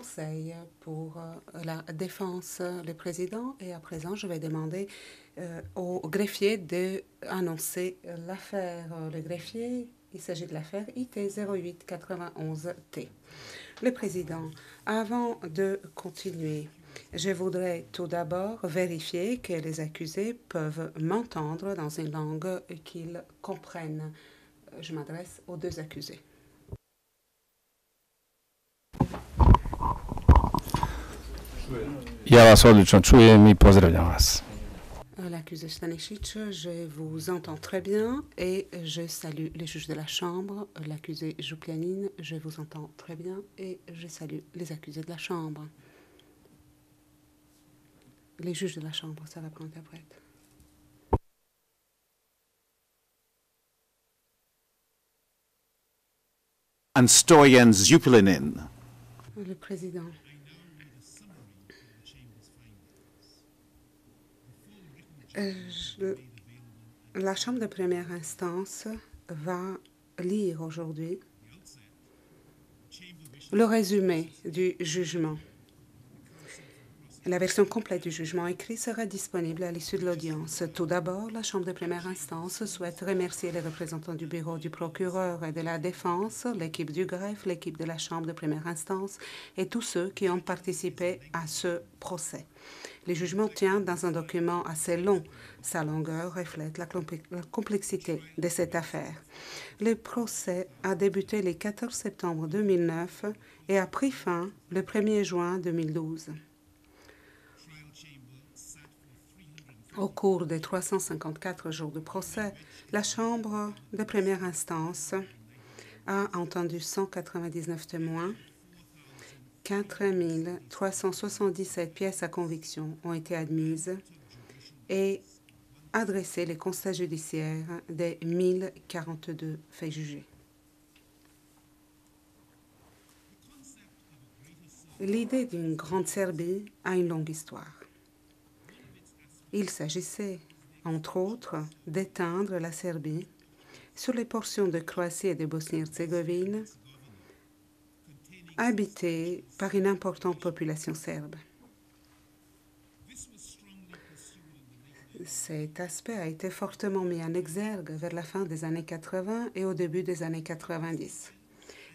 Conseil pour la défense, le président. Et à présent, je vais demander au greffier d'annoncer l'affaire. Le greffier, il s'agit de l'affaire IT 0891T. Le président, avant de continuer, je voudrais tout d'abord vérifier que les accusés peuvent m'entendre dans une langue qu'ils comprennent. Je m'adresse aux deux accusés. Ja vas odlično čujem i pozdravljam vas. L'accusé Stanisic, je vous entends très bien et je salue les juges de la Chambre. L'accusé Jouplianine, je vous entends très bien et je salue les accusés de la Chambre. Les juges de la Chambre, ça va prendre interprète. And Stoyan Zupilinin. Le président. La Chambre de première instance va lire aujourd'hui le résumé du jugement. La version complète du jugement écrit sera disponible à l'issue de l'audience. Tout d'abord, la Chambre de première instance souhaite remercier les représentants du bureau du procureur et de la défense, l'équipe du greffe, l'équipe de la Chambre de première instance et tous ceux qui ont participé à ce procès. Le jugement tient dans un document assez long. Sa longueur reflète la complexité de cette affaire. Le procès a débuté le 14 septembre 2009 et a pris fin le 1er juin 2012. Au cours des 354 jours de procès, la Chambre de première instance a entendu 199 témoins. 4 377 pièces à conviction ont été admises et adressé les constats judiciaires des 1042 faits jugés. L'idée d'une grande Serbie a une longue histoire. Il s'agissait, entre autres, d'éteindre la Serbie sur les portions de Croatie et de Bosnie-Herzégovine habitées par une importante population serbe. Cet aspect a été fortement mis en exergue vers la fin des années 80 et au début des années 90.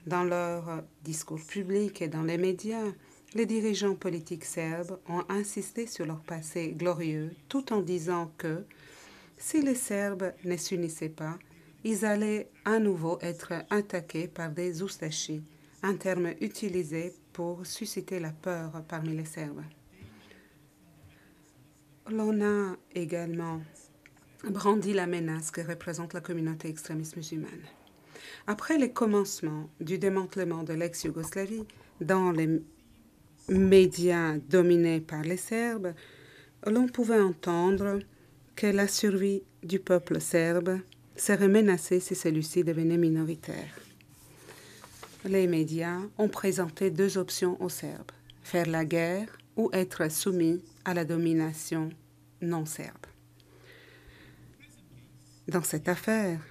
Dans leurs discours publics et dans les médias, les dirigeants politiques serbes ont insisté sur leur passé glorieux, tout en disant que si les Serbes ne s'unissaient pas, ils allaient à nouveau être attaqués par des oustachis, un terme utilisé pour susciter la peur parmi les Serbes. L'on a également brandi la menace que représente la communauté extrémiste musulmane. Après le commencement du démantèlement de l'ex-Yougoslavie dans les médias dominés par les Serbes, l'on pouvait entendre que la survie du peuple serbe serait menacée si celui-ci devenait minoritaire. Les médias ont présenté deux options aux Serbes, faire la guerre ou être soumis à la domination non serbe. Dans cette affaire,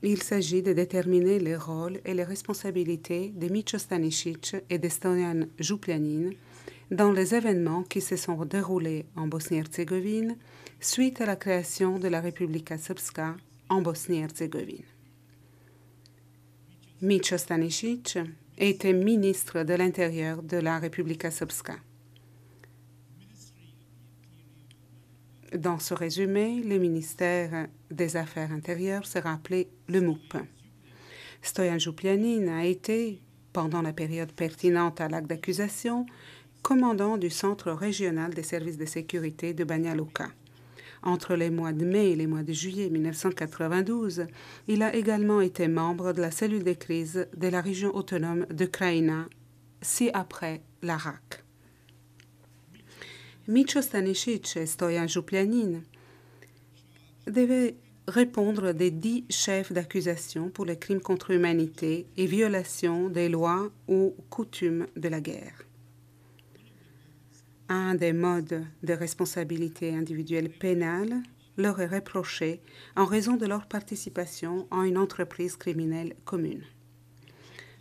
il s'agit de déterminer les rôles et les responsabilités de Micho Stanisic et de Stoyan Jouplianine dans les événements qui se sont déroulés en Bosnie-Herzégovine suite à la création de la Republika Srpska en Bosnie-Herzégovine. Micho Stanisic était ministre de l'Intérieur de la Republika Srpska. Dans ce résumé, le ministère des Affaires intérieures sera appelé le MUP. Stoyan Jouplianine a été, pendant la période pertinente à l'acte d'accusation, commandant du Centre régional des services de sécurité de Banja Luka. Entre les mois de mai et les mois de juillet 1992, il a également été membre de la cellule de crise de la région autonome de Krajina, ci-après l'Irak. Micho Stanisic et Stoyan Jouplianine devaient répondre des 10 chefs d'accusation pour les crimes contre l'humanité et violation des lois ou coutumes de la guerre. Un des modes de responsabilité individuelle pénale leur est reproché en raison de leur participation à une entreprise criminelle commune.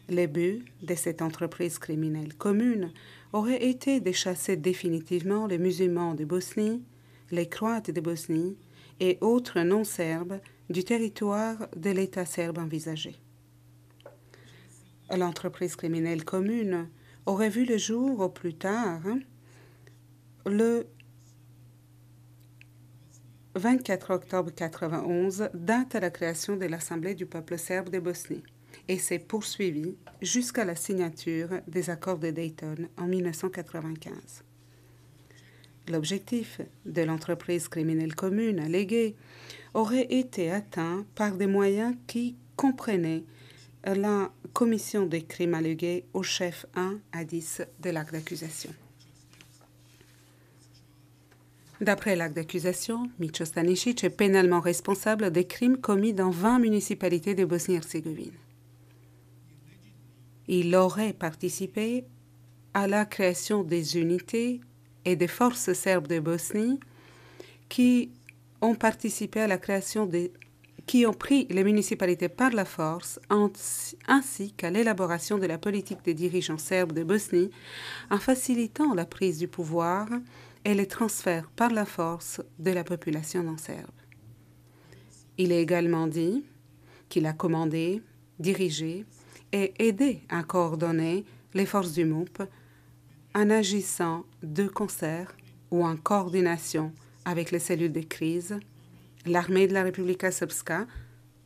Le but de cette entreprise criminelle commune aurait été de chasser définitivement les musulmans de Bosnie, les Croates de Bosnie et autres non-serbes du territoire de l'État serbe envisagé. L'entreprise criminelle commune aurait vu le jour au plus tard le 24 octobre 1991, date à la création de l'Assemblée du peuple serbe de Bosnie, et s'est poursuivie jusqu'à la signature des accords de Dayton en 1995. L'objectif de l'entreprise criminelle commune alléguée aurait été atteint par des moyens qui comprenaient la commission des crimes allégués au chef 1 à 10 de l'acte d'accusation. D'après l'acte d'accusation, Micho Stanisic est pénalement responsable des crimes commis dans 20 municipalités de Bosnie-Herzégovine. Il aurait participé à la création des unités et des forces serbes de Bosnie qui ont participé à la création qui ont pris les municipalités par la force, ainsi qu'à l'élaboration de la politique des dirigeants serbes de Bosnie en facilitant la prise du pouvoir et les transferts par la force de la population non serbe. Il est également dit qu'il a commandé, dirigé et aidé à coordonner les forces du MUP en agissant de concert ou en coordination avec les cellules de crise, l'armée de la Republika Srpska,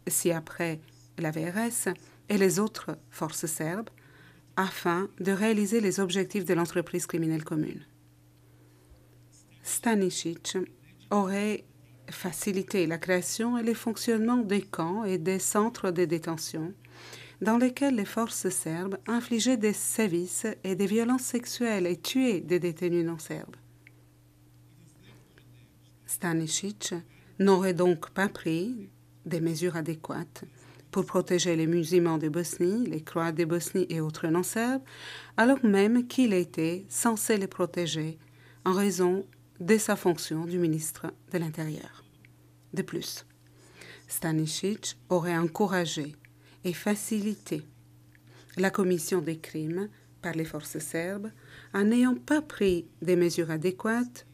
ci-après la VRS, et les autres forces serbes, afin de réaliser les objectifs de l'entreprise criminelle commune. Stanisic aurait facilité la création et le fonctionnement des camps et des centres de détention dans lesquels les forces serbes infligeaient des sévices et des violences sexuelles et tuaient des détenus non serbes. Stanisic n'aurait donc pas pris des mesures adéquates pour protéger les musulmans de Bosnie, les Croates de Bosnie et autres non-serbes, alors même qu'il était censé les protéger en raison de sa fonction du ministre de l'Intérieur. De plus, Stanisic aurait encouragé et facilité la commission des crimes par les forces serbes en n'ayant pas pris des mesures adéquates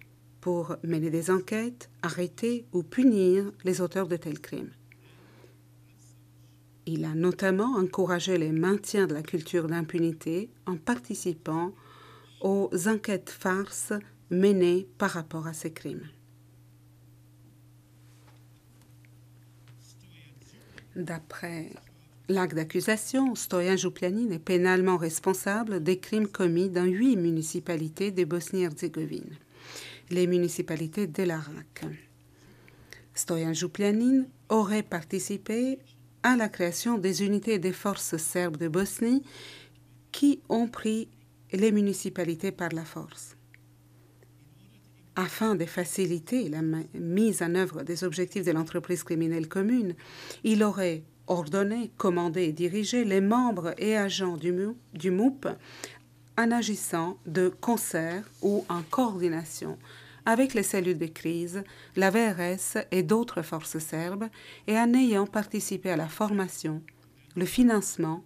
pour mener des enquêtes, arrêter ou punir les auteurs de tels crimes. Il a notamment encouragé le maintien de la culture d'impunité en participant aux enquêtes farces menées par rapport à ces crimes. D'après l'acte d'accusation, Stoyan Juplianin est pénalement responsable des crimes commis dans 8 municipalités de Bosnie-Herzégovine, les municipalités de l'Arak. Stoyan Juplianin aurait participé à la création des unités des forces serbes de Bosnie qui ont pris les municipalités par la force. Afin de faciliter la mise en œuvre des objectifs de l'entreprise criminelle commune, il aurait ordonné, commandé et dirigé les membres et agents du MUP en agissant de concert ou en coordination avec les cellules de crise, la VRS et d'autres forces serbes, et en ayant participé à la formation, le financement,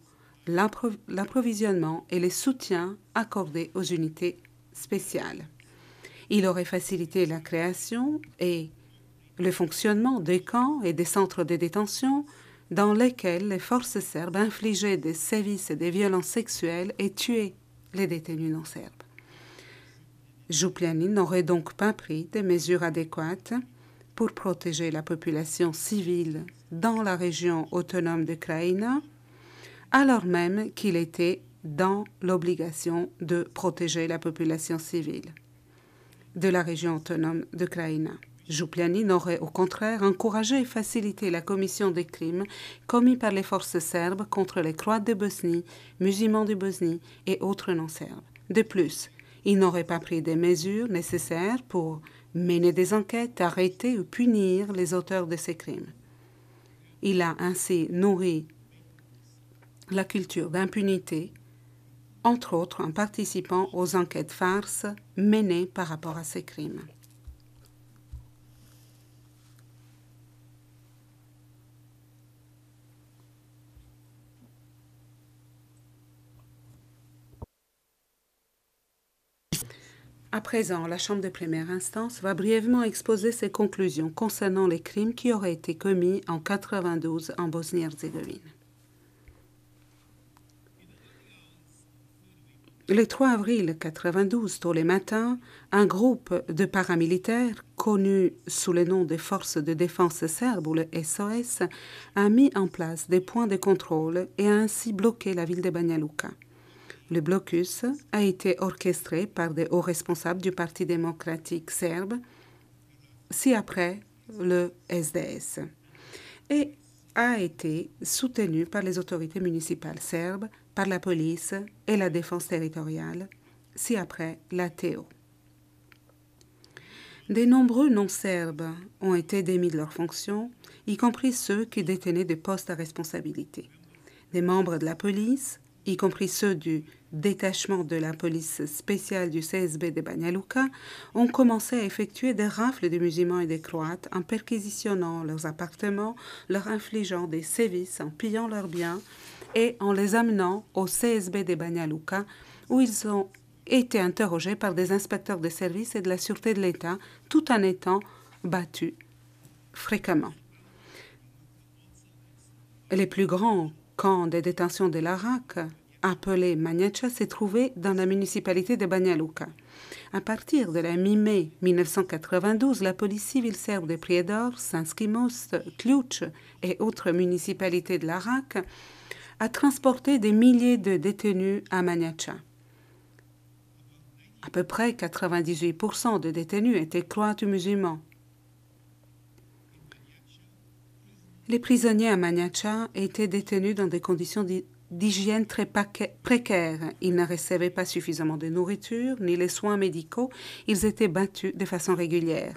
l'approvisionnement et les soutiens accordés aux unités spéciales. Il aurait facilité la création et le fonctionnement des camps et des centres de détention dans lesquels les forces serbes infligeaient des sévices et des violences sexuelles et tuaient les détenus non serbes. Juplianin n'aurait donc pas pris des mesures adéquates pour protéger la population civile dans la région autonome de Krajina, alors même qu'il était dans l'obligation de protéger la population civile de la région autonome de Krajina. Juplianin aurait au contraire encouragé et facilité la commission des crimes commis par les forces serbes contre les Croates de Bosnie, musulmans de Bosnie et autres non-serbes. De plus, il n'aurait pas pris des mesures nécessaires pour mener des enquêtes, arrêter ou punir les auteurs de ces crimes. Il a ainsi nourri la culture d'impunité, entre autres en participant aux enquêtes farces menées par rapport à ces crimes. À présent, la Chambre de première instance va brièvement exposer ses conclusions concernant les crimes qui auraient été commis en 1992 en Bosnie-Herzégovine. Le 3 avril 1992, tôt le matin, un groupe de paramilitaires, connu sous le nom des Forces de défense serbes ou le SOS, a mis en place des points de contrôle et a ainsi bloqué la ville de Banja Luka. Le blocus a été orchestré par des hauts responsables du Parti démocratique serbe, ci-après le SDS, et a été soutenu par les autorités municipales serbes, par la police et la défense territoriale, ci-après la TO. De nombreux non-serbes ont été démis de leurs fonctions, y compris ceux qui détenaient des postes à responsabilité. Des membres de la police, y compris ceux du détachement de la police spéciale du CSB de Banja Luka, ont commencé à effectuer des rafles de musulmans et de Croates en perquisitionnant leurs appartements, leur infligeant des sévices, en pillant leurs biens et en les amenant au CSB de Banja Luka, où ils ont été interrogés par des inspecteurs de service et de la sûreté de l'État, tout en étant battus fréquemment. Les plus grands camps de détention de l'Irak, appelé Manjača, s'est trouvé dans la municipalité de Banja Luka. À partir de la mi-mai 1992, la police civile serbe de Prijedor, Sanski Most, Ključ et autres municipalités de l'Irak a transporté des milliers de détenus à Manjača. À peu près 98% de détenus étaient croates ou musulmans. Les prisonniers à Manjača étaient détenus dans des conditions d'hygiène très précaires. Ils ne recevaient pas suffisamment de nourriture ni les soins médicaux. Ils étaient battus de façon régulière.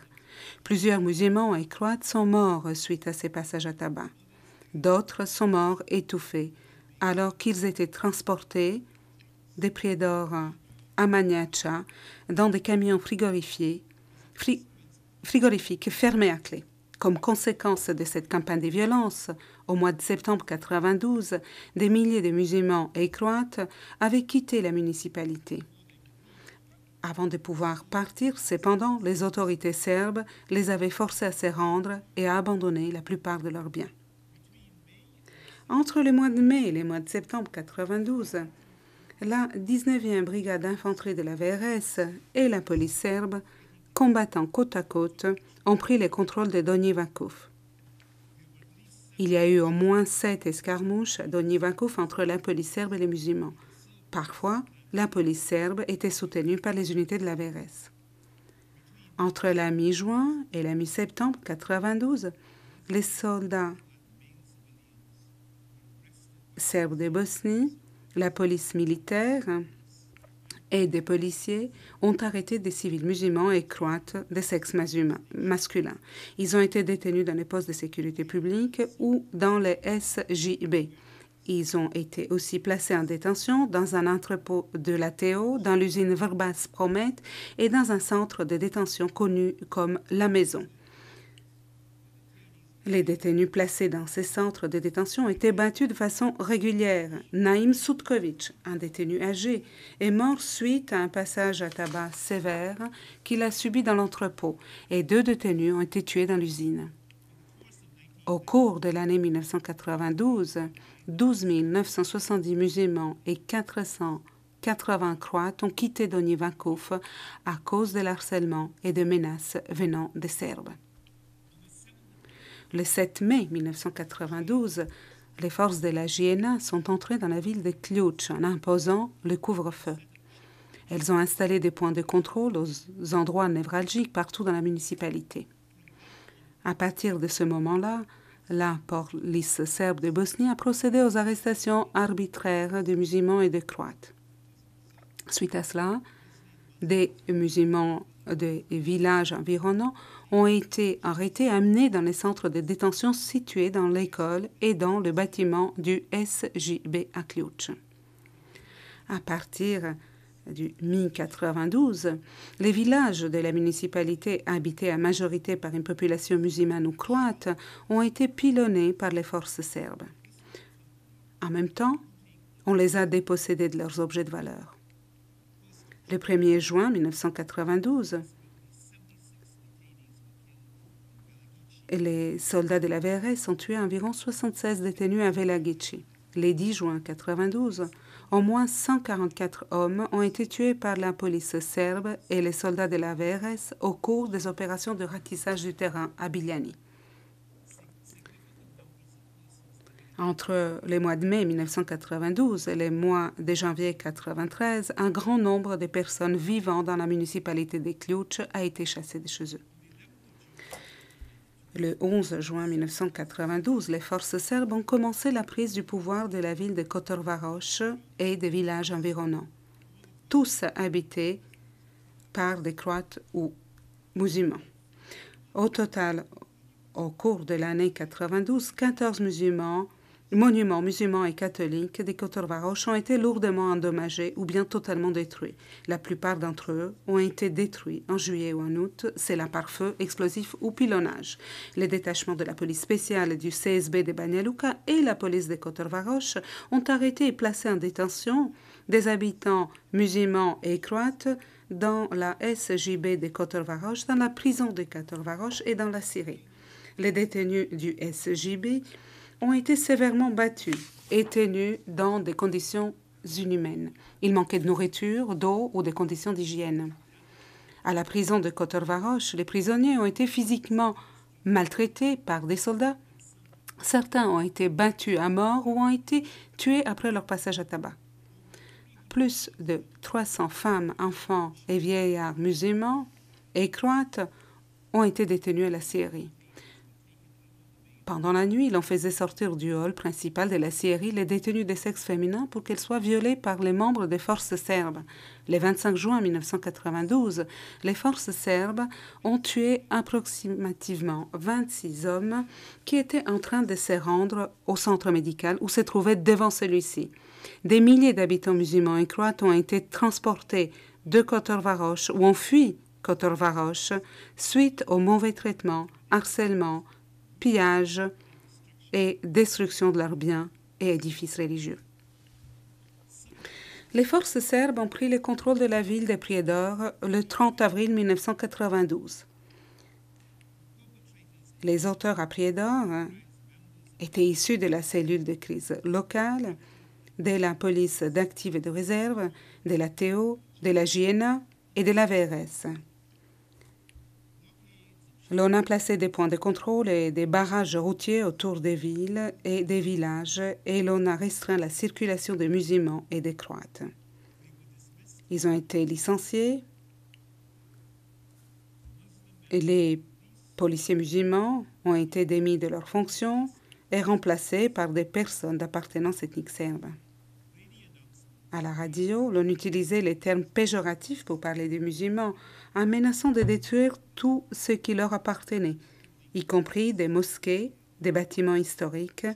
Plusieurs musulmans et croates sont morts suite à ces passages à tabac. D'autres sont morts étouffés alors qu'ils étaient transportés des Prijedor à Manjača dans des camions frigorifiques fermés à clé. Comme conséquence de cette campagne de violence, au mois de septembre 1992, des milliers de musulmans et croates avaient quitté la municipalité. Avant de pouvoir partir, cependant, les autorités serbes les avaient forcés à se rendre et à abandonner la plupart de leurs biens. Entre le mois de mai et le mois de septembre 1992, la 19e brigade d'infanterie de la VRS et la police serbe, combattant côte à côte, ont pris le contrôle de Donji Vakuf. Il y a eu au moins 7 escarmouches à Donji Vakuf entre la police serbe et les musulmans. Parfois, la police serbe était soutenue par les unités de la VRS. Entre la mi-juin et la mi-septembre 1992, les soldats serbes de Bosnie, la police militaire et des policiers ont arrêté des civils musulmans et croates de sexe masculin. Ils ont été détenus dans les postes de sécurité publique ou dans les SJB. Ils ont été aussi placés en détention dans un entrepôt de la TO, dans l'usine Vrbas Promet et dans un centre de détention connu comme La Maison. Les détenus placés dans ces centres de détention étaient battus de façon régulière. Naim Sutkovic, un détenu âgé, est mort suite à un passage à tabac sévère qu'il a subi dans l'entrepôt et 2 détenus ont été tués dans l'usine. Au cours de l'année 1992, 12 970 musulmans et 480 croates ont quitté Donji Vakuf à cause de l'harcèlement et de menaces venant des Serbes. Le 7 mai 1992, les forces de la JNA sont entrées dans la ville de Ključ en imposant le couvre-feu. Elles ont installé des points de contrôle aux endroits névralgiques partout dans la municipalité. À partir de ce moment-là, la police serbe de Bosnie a procédé aux arrestations arbitraires de musulmans et de croates. Suite à cela, des musulmans des villages environnants ont été arrêtés et amenés dans les centres de détention situés dans l'école et dans le bâtiment du SJB à Ključ. À partir du mi-92, les villages de la municipalité habités à majorité par une population musulmane ou croate ont été pilonnés par les forces serbes. En même temps, on les a dépossédés de leurs objets de valeur. Le 1er juin 1992, les soldats de la VRS ont tué environ 76 détenus à Velagici. Le 10 juin 1992, au moins 144 hommes ont été tués par la police serbe et les soldats de la VRS au cours des opérations de ratissage du terrain à Biljani. Entre les mois de mai 1992 et les mois de janvier 1993, un grand nombre de personnes vivant dans la municipalité de Ključ a été chassé de chez eux. Le 11 juin 1992, les forces serbes ont commencé la prise du pouvoir de la ville de Kotor Varoš et des villages environnants, tous habités par des Croates ou musulmans. Au total, au cours de l'année 1992, 14 monuments musulmans et catholiques de Kotor Varoš ont été lourdement endommagés ou bien totalement détruits. La plupart d'entre eux ont été détruits en juillet ou en août, c'est la par feu, explosif ou pilonnage. Les détachements de la police spéciale du CSB de Banja Luka et la police de Kotor Varoš ont arrêté et placé en détention des habitants musulmans et croates dans la SJB de Kotor Varoš, dans la prison de Kotor Varoš et dans la Syrie. Les détenus du SJB ont été sévèrement battus et tenus dans des conditions inhumaines. Il manquait de nourriture, d'eau ou de conditions d'hygiène. À la prison de Kotor Varoš, les prisonniers ont été physiquement maltraités par des soldats. Certains ont été battus à mort ou ont été tués après leur passage à tabac. Plus de 300 femmes, enfants et vieillards musulmans et croates ont été détenus à la Syrie. Pendant la nuit, l'on faisait sortir du hall principal de la Syrie les détenus de sexe féminin pour qu'elles soient violées par les membres des forces serbes. Le 25 juin 1992, les forces serbes ont tué approximativement 26 hommes qui étaient en train de se rendre au centre médical où se trouvaient devant celui-ci. Des milliers d'habitants musulmans et croates ont été transportés de Kotor Varoš ou ont fui Kotor Varoš suite au mauvais traitement, harcèlement, pillage et destruction de leurs biens et édifices religieux. Les forces serbes ont pris le contrôle de la ville de Prijedor le 30 avril 1992. Les auteurs à Prijedor étaient issus de la cellule de crise locale, de la police d'active et de réserve, de la TO, de la JNA et de la VRS. L'on a placé des points de contrôle et des barrages routiers autour des villes et des villages et l'on a restreint la circulation des musulmans et des croates. Ils ont été licenciés et les policiers musulmans ont été démis de leurs fonctions et remplacés par des personnes d'appartenance ethnique serbe. À la radio, l'on utilisait les termes péjoratifs pour parler des musulmans, en menaçant de détruire tout ce qui leur appartenait, y compris des mosquées, des bâtiments historiques,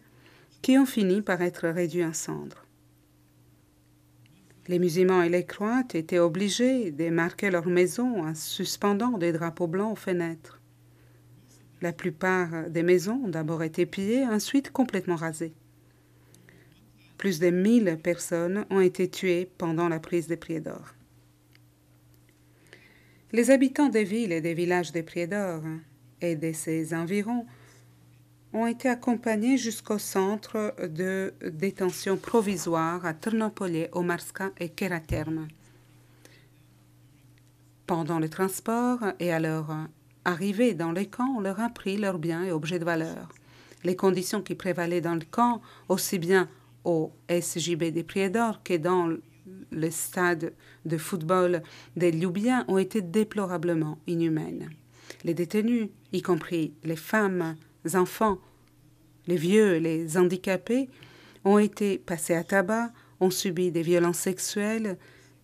qui ont fini par être réduits en cendres. Les musulmans et les croates étaient obligés de marquer leur maison en suspendant des drapeaux blancs aux fenêtres. La plupart des maisons ont d'abord été pillées, ensuite complètement rasées. Plus de 1000 personnes ont été tuées pendant la prise de Prijedor. Les habitants des villes et des villages de Prijedor et de ses environs ont été accompagnés jusqu'au centre de détention provisoire à Trnopolje, Omarska et Keraterme. Pendant le transport et à leur arrivée dans les camps, on leur a pris leurs biens et objets de valeur. Les conditions qui prévalaient dans le camp, aussi bien au SJB de Prijedor que dans le stade de football de Ljubija ont été déplorablement inhumaines. Les détenus, y compris les femmes, les enfants, les vieux et les handicapés, ont été passés à tabac, ont subi des violences sexuelles,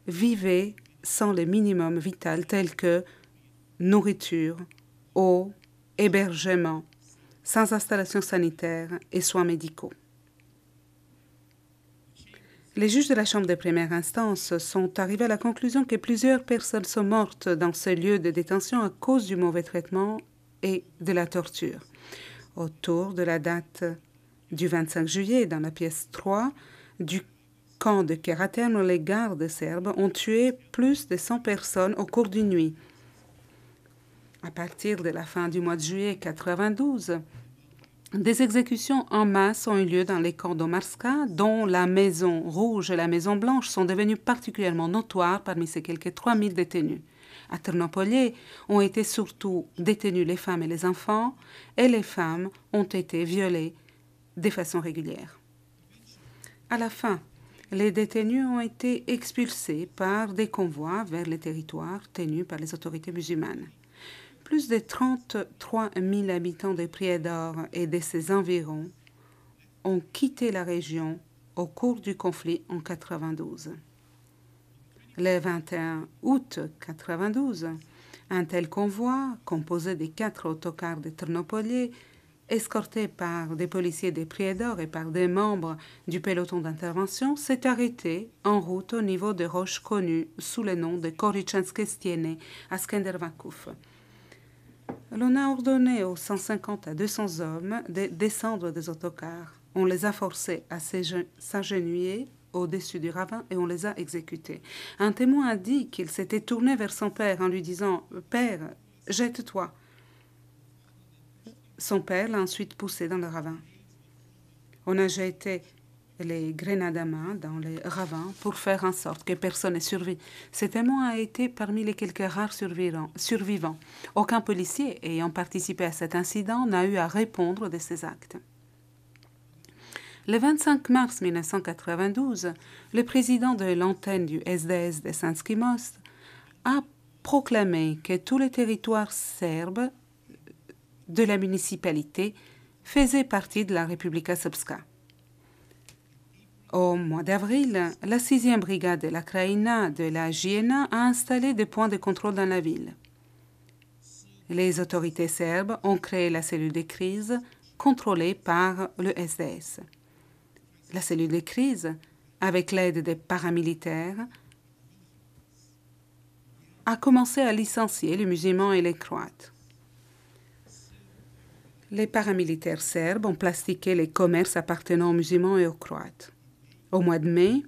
vivaient sans le minimum vital tel que nourriture, eau, hébergement, sans installation sanitaire et soins médicaux. Les juges de la Chambre de première instance sont arrivés à la conclusion que plusieurs personnes sont mortes dans ce lieu de détention à cause du mauvais traitement et de la torture. Autour de la date du 25 juillet, dans la pièce 3 du camp de Keraten où les gardes serbes ont tué plus de 100 personnes au cours d'une nuit. À partir de la fin du mois de juillet 1992, des exécutions en masse ont eu lieu dans les camps d'Omarska, dont la Maison Rouge et la Maison Blanche sont devenues particulièrement notoires parmi ces quelques 3000 détenus. À Ternopolye ont été surtout détenus les femmes et les enfants, et les femmes ont été violées de façon régulière. À la fin, les détenus ont été expulsés par des convois vers les territoires tenus par les autorités musulmanes. Plus de 33 000 habitants de Prijedor et de ses environs ont quitté la région au cours du conflit en 1992. Le 21 août 1992, un tel convoi, composé des 4 autocars de Ternopolye, escorté par des policiers de Prijedor et par des membres du peloton d'intervention, s'est arrêté en route au niveau de roches connues sous le nom de Korichanske Stiene à Skendervakouf. L'on a ordonné aux 150 à 200 hommes de descendre des autocars. On les a forcés à s'agenouiller au-dessus du ravin et on les a exécutés. Un témoin a dit qu'il s'était tourné vers son père en lui disant « Père, jette-toi ». Son père l'a ensuite poussé dans le ravin. On a jeté les grenades à main dans les ravins pour faire en sorte que personne n'ait survécu. Ce témoin a été parmi les quelques rares survivants. Aucun policier ayant participé à cet incident n'a eu à répondre de ces actes. Le 25 mars 1992, le président de l'antenne du SDS de Srpski Most a proclamé que tous les territoires serbes de la municipalité faisaient partie de la Republika Srpska. Au mois d'avril, la 6e brigade de la Krajina de la JNA a installé des points de contrôle dans la ville. Les autorités serbes ont créé la cellule de crise contrôlée par le SDS. La cellule de crise, avec l'aide des paramilitaires, a commencé à licencier les musulmans et les Croates. Les paramilitaires serbes ont plastiqué les commerces appartenant aux musulmans et aux Croates. Au mois de mai,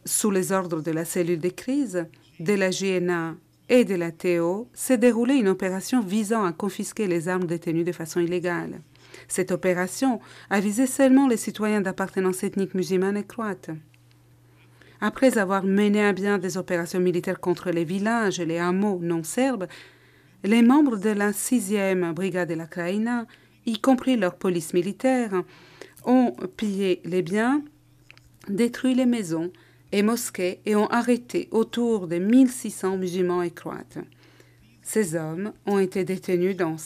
sous les ordres de la cellule de crise, de la JNA et de la TO, s'est déroulée une opération visant à confisquer les armes détenues de façon illégale. Cette opération a visé seulement les citoyens d'appartenance ethnique musulmane et croate. Après avoir mené à bien des opérations militaires contre les villages et les hameaux non serbes, les membres de la 6e brigade de la Krajina, y compris leur police militaire, ont pillé les biens, détruit les maisons et mosquées et ont arrêté autour de 1600 musulmans et croates. Ces hommes ont été détenus dans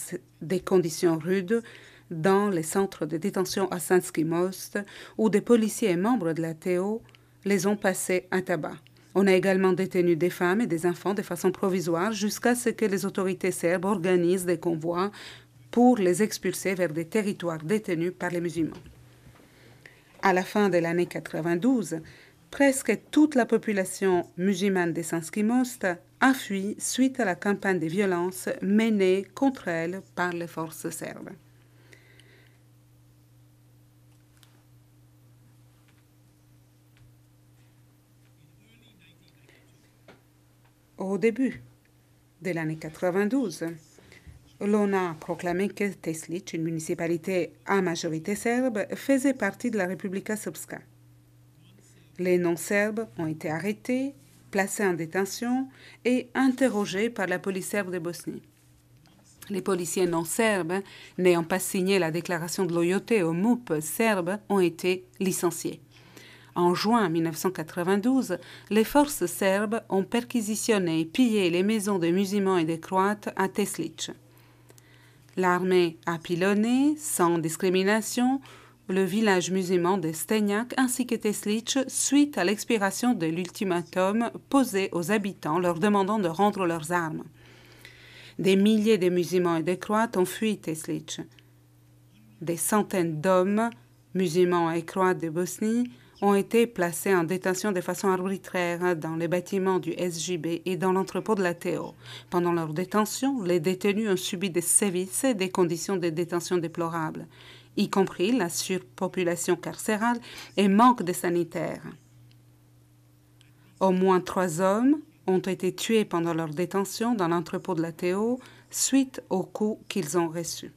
des conditions rudes dans les centres de détention à Srpski Most, où des policiers et membres de la TO les ont passés à tabac. On a également détenu des femmes et des enfants de façon provisoire jusqu'à ce que les autorités serbes organisent des convois pour les expulser vers des territoires détenus par les musulmans. À la fin de l'année 1992, presque toute la population musulmane de Srpski Most a fui suite à la campagne de violence menée contre elle par les forces serbes. Au début de l'année 1992, l'on a proclamé que Teslić, une municipalité à majorité serbe, faisait partie de la Republika Srpska. Les non-serbes ont été arrêtés, placés en détention et interrogés par la police serbe de Bosnie. Les policiers non-serbes, n'ayant pas signé la déclaration de loyauté au MUP serbe, ont été licenciés. En juin 1992, les forces serbes ont perquisitionné et pillé les maisons des musulmans et des Croates à Teslić. L'armée a pilonné, sans discrimination, le village musulman de Stenjak ainsi que Teslić suite à l'expiration de l'ultimatum posé aux habitants leur demandant de rendre leurs armes. Des milliers de musulmans et de Croates ont fui Teslić. Des centaines d'hommes, musulmans et Croates de Bosnie, ont été placés en détention de façon arbitraire dans les bâtiments du SJB et dans l'entrepôt de la TO. Pendant leur détention, les détenus ont subi des sévices et des conditions de détention déplorables, y compris la surpopulation carcérale et manque de sanitaires. Au moins 3 hommes ont été tués pendant leur détention dans l'entrepôt de la Teo suite aux coups qu'ils ont reçus.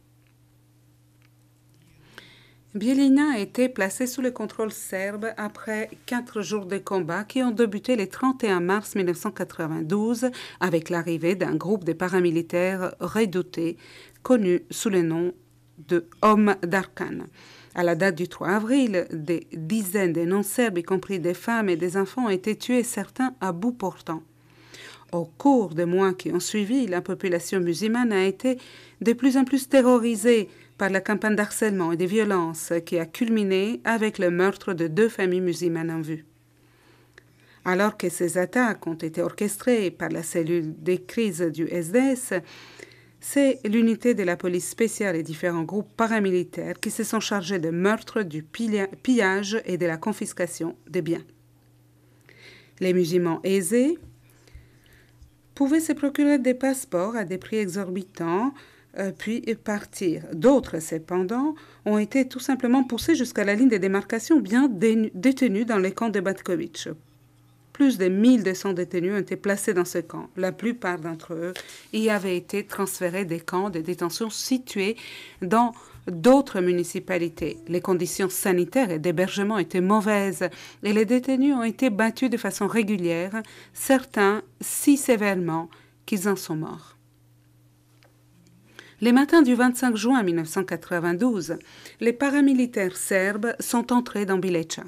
Bijeljina a été placé sous le contrôle serbe après 4 jours de combat qui ont débuté le 31 mars 1992 avec l'arrivée d'un groupe de paramilitaires redoutés connus sous le nom de Hommes d'Arkan. À la date du 3 avril, des dizaines de non-serbes, y compris des femmes et des enfants, ont été tués, certains à bout portant. Au cours des mois qui ont suivi, la population musulmane a été de plus en plus terrorisée par la campagne d'harcèlement et de violence qui a culminé avec le meurtre de 2 familles musulmanes en vue. Alors que ces attaques ont été orchestrées par la cellule de crise du SDS, c'est l'unité de la police spéciale et différents groupes paramilitaires qui se sont chargés de meurtres, du pillage et de la confiscation des biens. Les musulmans aisés pouvaient se procurer des passeports à des prix exorbitants, puis partir. D'autres, cependant, ont été tout simplement poussés jusqu'à la ligne de démarcation, bien détenus dans les camps de Batkovic. Plus de 1200 détenus ont été placés dans ce camp. La plupart d'entre eux y avaient été transférés des camps de détention situés dans d'autres municipalités. Les conditions sanitaires et d'hébergement étaient mauvaises et les détenus ont été battus de façon régulière, certains si sévèrement qu'ils en sont morts. Les matins du 25 juin 1992, les paramilitaires serbes sont entrés dans Bijeljina.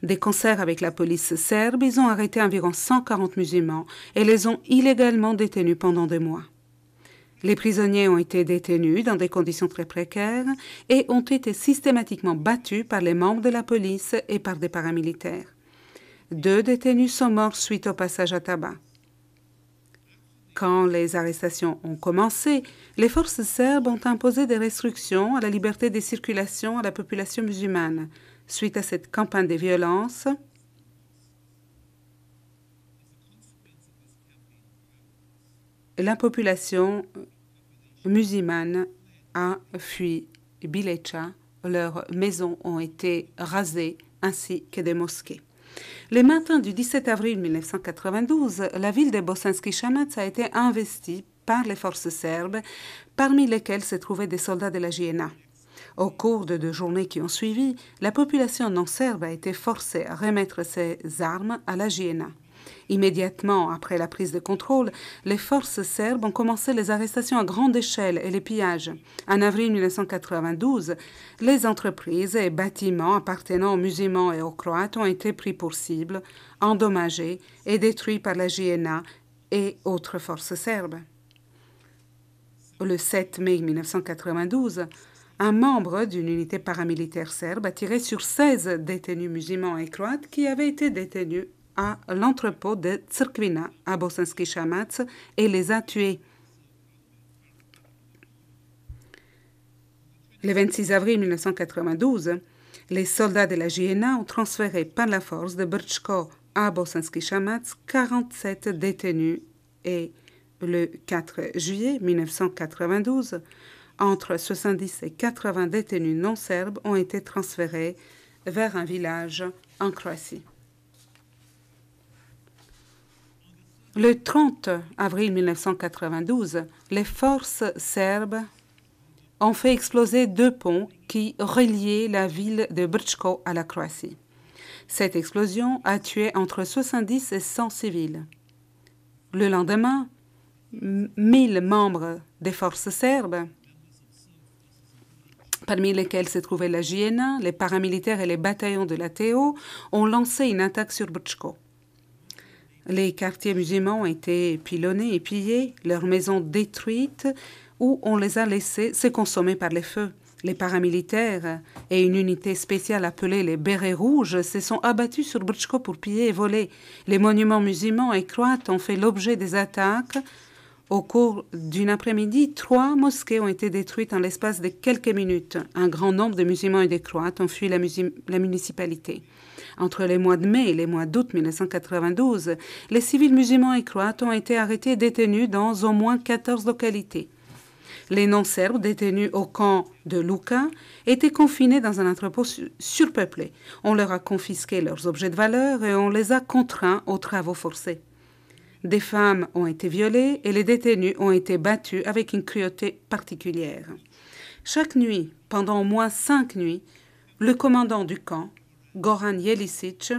Des concerts avec la police serbe, ils ont arrêté environ 140 musulmans et les ont illégalement détenus pendant des mois. Les prisonniers ont été détenus dans des conditions très précaires et ont été systématiquement battus par les membres de la police et par des paramilitaires. 2 détenus sont morts suite au passage à tabac. Quand les arrestations ont commencé, les forces serbes ont imposé des restrictions à la liberté de circulation à la population musulmane. Suite à cette campagne de violence, la population musulmane a fui Bijeljina. Leurs maisons ont été rasées ainsi que des mosquées. Le matin du 17 avril 1992, la ville de Bosanski Shamac a été investie par les forces serbes, parmi lesquelles se trouvaient des soldats de la JNA. Au cours de 2 journées qui ont suivi, la population non serbe a été forcée à remettre ses armes à la JNA. Immédiatement après la prise de contrôle, les forces serbes ont commencé les arrestations à grande échelle et les pillages. En avril 1992, les entreprises et bâtiments appartenant aux musulmans et aux croates ont été pris pour cible, endommagés et détruits par la JNA et autres forces serbes. Le 7 mai 1992, un membre d'une unité paramilitaire serbe a tiré sur 16 détenus musulmans et croates qui avaient été détenus à l'entrepôt de Crkvina à Bosanski Shamac et les a tués. Le 26 avril 1992, les soldats de la JNA ont transféré par la force de Brčko à Bosanski Shamac 47 détenus et le 4 juillet 1992, entre 70 et 80 détenus non serbes ont été transférés vers un village en Croatie. Le 30 avril 1992, les forces serbes ont fait exploser 2 ponts qui reliaient la ville de Brčko à la Croatie. Cette explosion a tué entre 70 et 100 civils. Le lendemain, 1000 membres des forces serbes, parmi lesquels se trouvaient la JNA, les paramilitaires et les bataillons de la Teo, ont lancé une attaque sur Brčko. Les quartiers musulmans ont été pilonnés et pillés, leurs maisons détruites ou on les a laissés se consommer par les feux. Les paramilitaires et une unité spéciale appelée les Bérets Rouges se sont abattus sur Brčko pour piller et voler. Les monuments musulmans et croates ont fait l'objet des attaques. Au cours d'une après-midi, 3 mosquées ont été détruites en l'espace de quelques minutes. Un grand nombre de musulmans et de croates ont fui la municipalité. Entre les mois de mai et les mois d'août 1992, les civils musulmans et croates ont été arrêtés et détenus dans au moins 14 localités. Les non-serbes détenus au camp de Luka étaient confinés dans un entrepôt surpeuplé. On leur a confisqué leurs objets de valeur et on les a contraints aux travaux forcés. Des femmes ont été violées et les détenus ont été battus avec une cruauté particulière. Chaque nuit, pendant au moins 5 nuits, le commandant du camp, Goran Jelicic,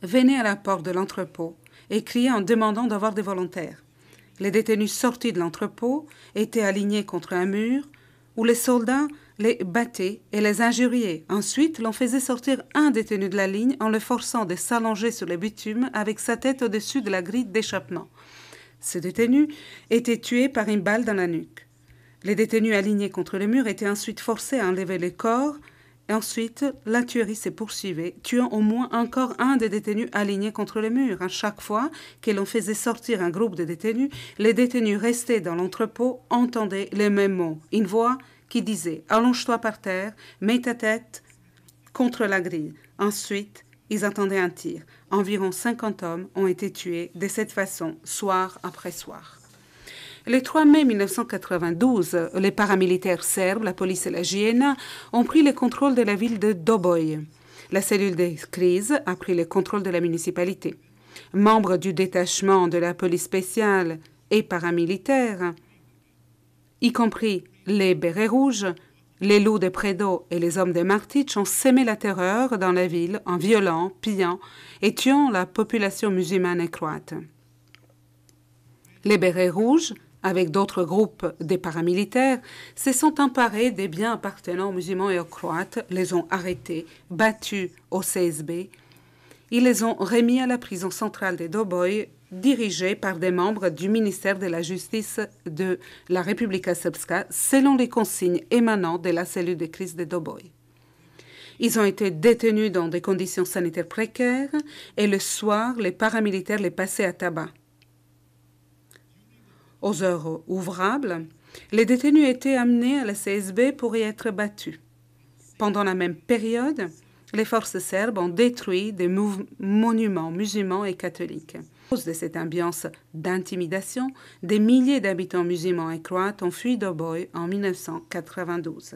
venait à la porte de l'entrepôt et criait en demandant d'avoir des volontaires. Les détenus sortis de l'entrepôt étaient alignés contre un mur où les soldats les battaient et les injuriaient. Ensuite, l'on faisait sortir un détenu de la ligne en le forçant de s'allonger sur le bitume avec sa tête au-dessus de la grille d'échappement. Ce détenu était tué par une balle dans la nuque. Les détenus alignés contre le mur étaient ensuite forcés à enlever les corps. Et ensuite, la tuerie s'est poursuivie, tuant au moins encore un des détenus alignés contre le mur. À chaque fois que l'on faisait sortir un groupe de détenus, les détenus restés dans l'entrepôt entendaient les mêmes mots. Une voix qui disait « Allonge-toi par terre, mets ta tête contre la grille ». Ensuite, ils attendaient un tir. Environ 50 hommes ont été tués de cette façon, soir après soir. Le 3 mai 1992, les paramilitaires serbes, la police et la JNA ont pris le contrôle de la ville de Doboj. La cellule de crise a pris le contrôle de la municipalité. Membres du détachement de la police spéciale et paramilitaire, y compris les bérets rouges, les loups de Predo et les hommes de Martic, ont sémé la terreur dans la ville en violant, pillant et tuant la population musulmane et croate. Les bérets rouges, avec d'autres groupes des paramilitaires, se sont emparés des biens appartenant aux musulmans et aux croates, les ont arrêtés, battus au CSB. Ils les ont remis à la prison centrale de Doboj, dirigée par des membres du ministère de la Justice de la Republika Srpska, selon les consignes émanant de la cellule de crise de Doboj. Ils ont été détenus dans des conditions sanitaires précaires et le soir, les paramilitaires les passaient à tabac. Aux heures ouvrables, les détenus étaient amenés à la CSB pour y être battus. Pendant la même période, les forces serbes ont détruit des monuments musulmans et catholiques. À cause de cette ambiance d'intimidation, des milliers d'habitants musulmans et croates ont fui Doboj en 1992.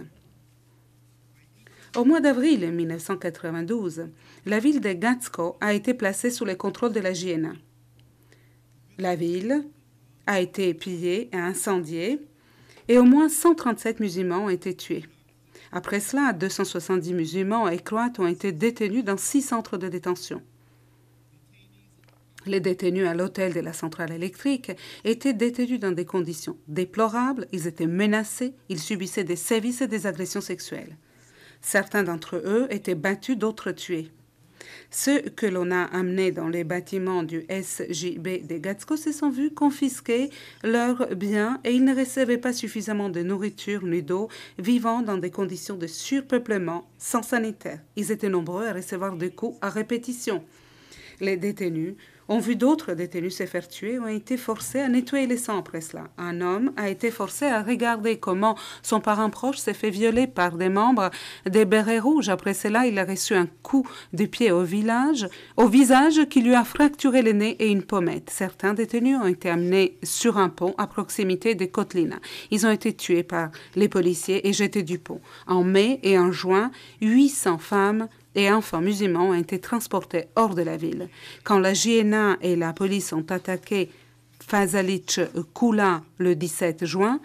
Au mois d'avril 1992, la ville de Gacko a été placée sous le contrôle de la JNA. La ville a été pillée et incendiée et au moins 137 musulmans ont été tués. Après cela, 270 musulmans et croates ont été détenus dans 6 centres de détention. Les détenus à l'hôtel de la centrale électrique étaient détenus dans des conditions déplorables, ils étaient menacés, ils subissaient des sévices et des agressions sexuelles. Certains d'entre eux étaient battus, d'autres tués. Ceux que l'on a amenés dans les bâtiments du SJB de Gacko se sont vus confisquer leurs biens et ils ne recevaient pas suffisamment de nourriture ni d'eau, vivant dans des conditions de surpeuplement sans sanitaire. Ils étaient nombreux à recevoir des coups à répétition. Les détenus ont vu d'autres détenus se faire tuer et ont été forcés à nettoyer les sangs après cela. Un homme a été forcé à regarder comment son parent proche s'est fait violer par des membres des bérets rouges. Après cela, il a reçu un coup de pied au visage qui lui a fracturé le nez et une pommette. Certains détenus ont été amenés sur un pont à proximité de Kotlina. Ils ont été tués par les policiers et jetés du pont. En mai et en juin, 800 femmes et enfants musulmans ont été transportés hors de la ville. Quand la JNA et la police ont attaqué Fazalić Kula le 17 juin,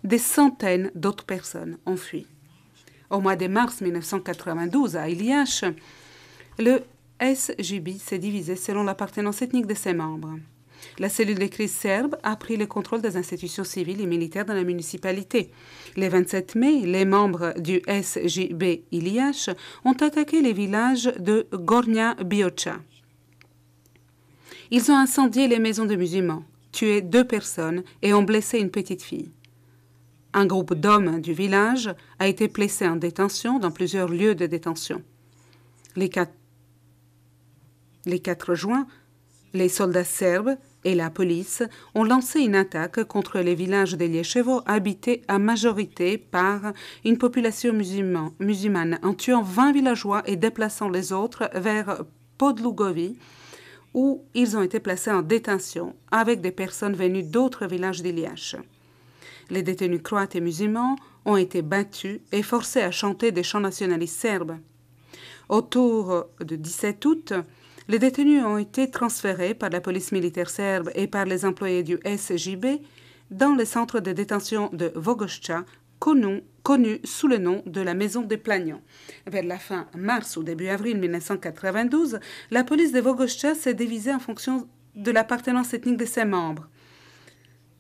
des centaines d'autres personnes ont fui. Au mois de mars 1992, à Iliash, le SJB s'est divisé selon l'appartenance ethnique de ses membres. La cellule de crise serbe a pris le contrôle des institutions civiles et militaires dans la municipalité. Le 27 mai, les membres du SJB Iliash ont attaqué les villages de Gornja Bioča. Ils ont incendié les maisons de musulmans, tué 2 personnes et ont blessé une petite fille. Un groupe d'hommes du village a été placé en détention dans plusieurs lieux de détention. Les 4 juin, les soldats serbes et la police ont lancé une attaque contre les villages de Ljechevo habités à majorité par une population musulmane en tuant 20 villageois et déplaçant les autres vers Podlugovi où ils ont été placés en détention avec des personnes venues d'autres villages d'Iliash. Les détenus croates et musulmans ont été battus et forcés à chanter des chants nationalistes serbes. Autour du 17 août, les détenus ont été transférés par la police militaire serbe et par les employés du SJB dans le centre de détention de Vogošća, connu sous le nom de la Maison des Plaignants. Vers la fin mars ou début avril 1992, la police de Vogošća s'est divisée en fonction de l'appartenance ethnique de ses membres.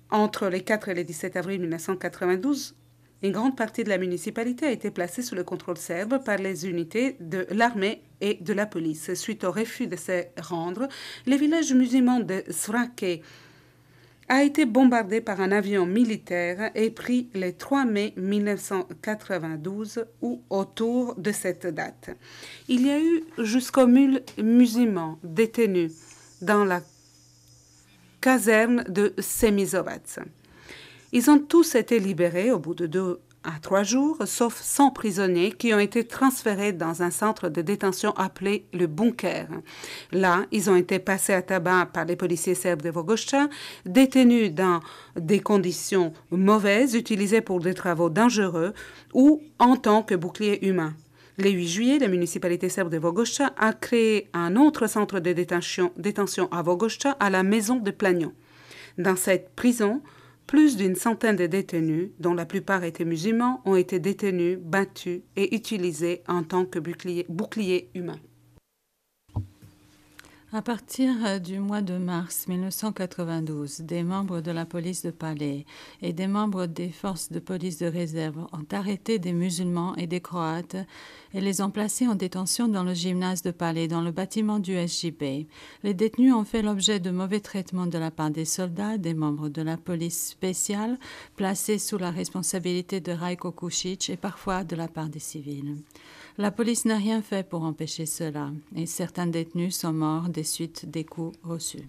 Entre les 4 et les 17 avril 1992, une grande partie de la municipalité a été placée sous le contrôle serbe par les unités de l'armée et de la police. Suite au refus de se rendre, le village musulman de Svrake a été bombardé par un avion militaire et pris le 3 mai 1992 ou autour de cette date. Il y a eu jusqu'aux 1000 musulmans détenus dans la caserne de Semizovac. Ils ont tous été libérés au bout de 2 à 3 jours, sauf 100 prisonniers qui ont été transférés dans un centre de détention appelé le Bunker. Là, ils ont été passés à tabac par les policiers serbes de Vogošća, détenus dans des conditions mauvaises, utilisés pour des travaux dangereux ou en tant que bouclier humain. Le 8 juillet, la municipalité serbe de Vogošća a créé un autre centre de détention à Vogošća, à la Maison des Plaignants. Dans cette prison, plus d'une centaine de détenus, dont la plupart étaient musulmans, ont été détenus, battus et utilisés en tant que boucliers humains. À partir du mois de mars 1992, des membres de la police de Palais et des membres des forces de police de réserve ont arrêté des musulmans et des Croates et les ont placés en détention dans le gymnase de Palais, dans le bâtiment du SJB. Les détenus ont fait l'objet de mauvais traitements de la part des soldats, des membres de la police spéciale, placés sous la responsabilité de Rajko Kušić et parfois de la part des civils. La police n'a rien fait pour empêcher cela et certains détenus sont morts des suites des coups reçus.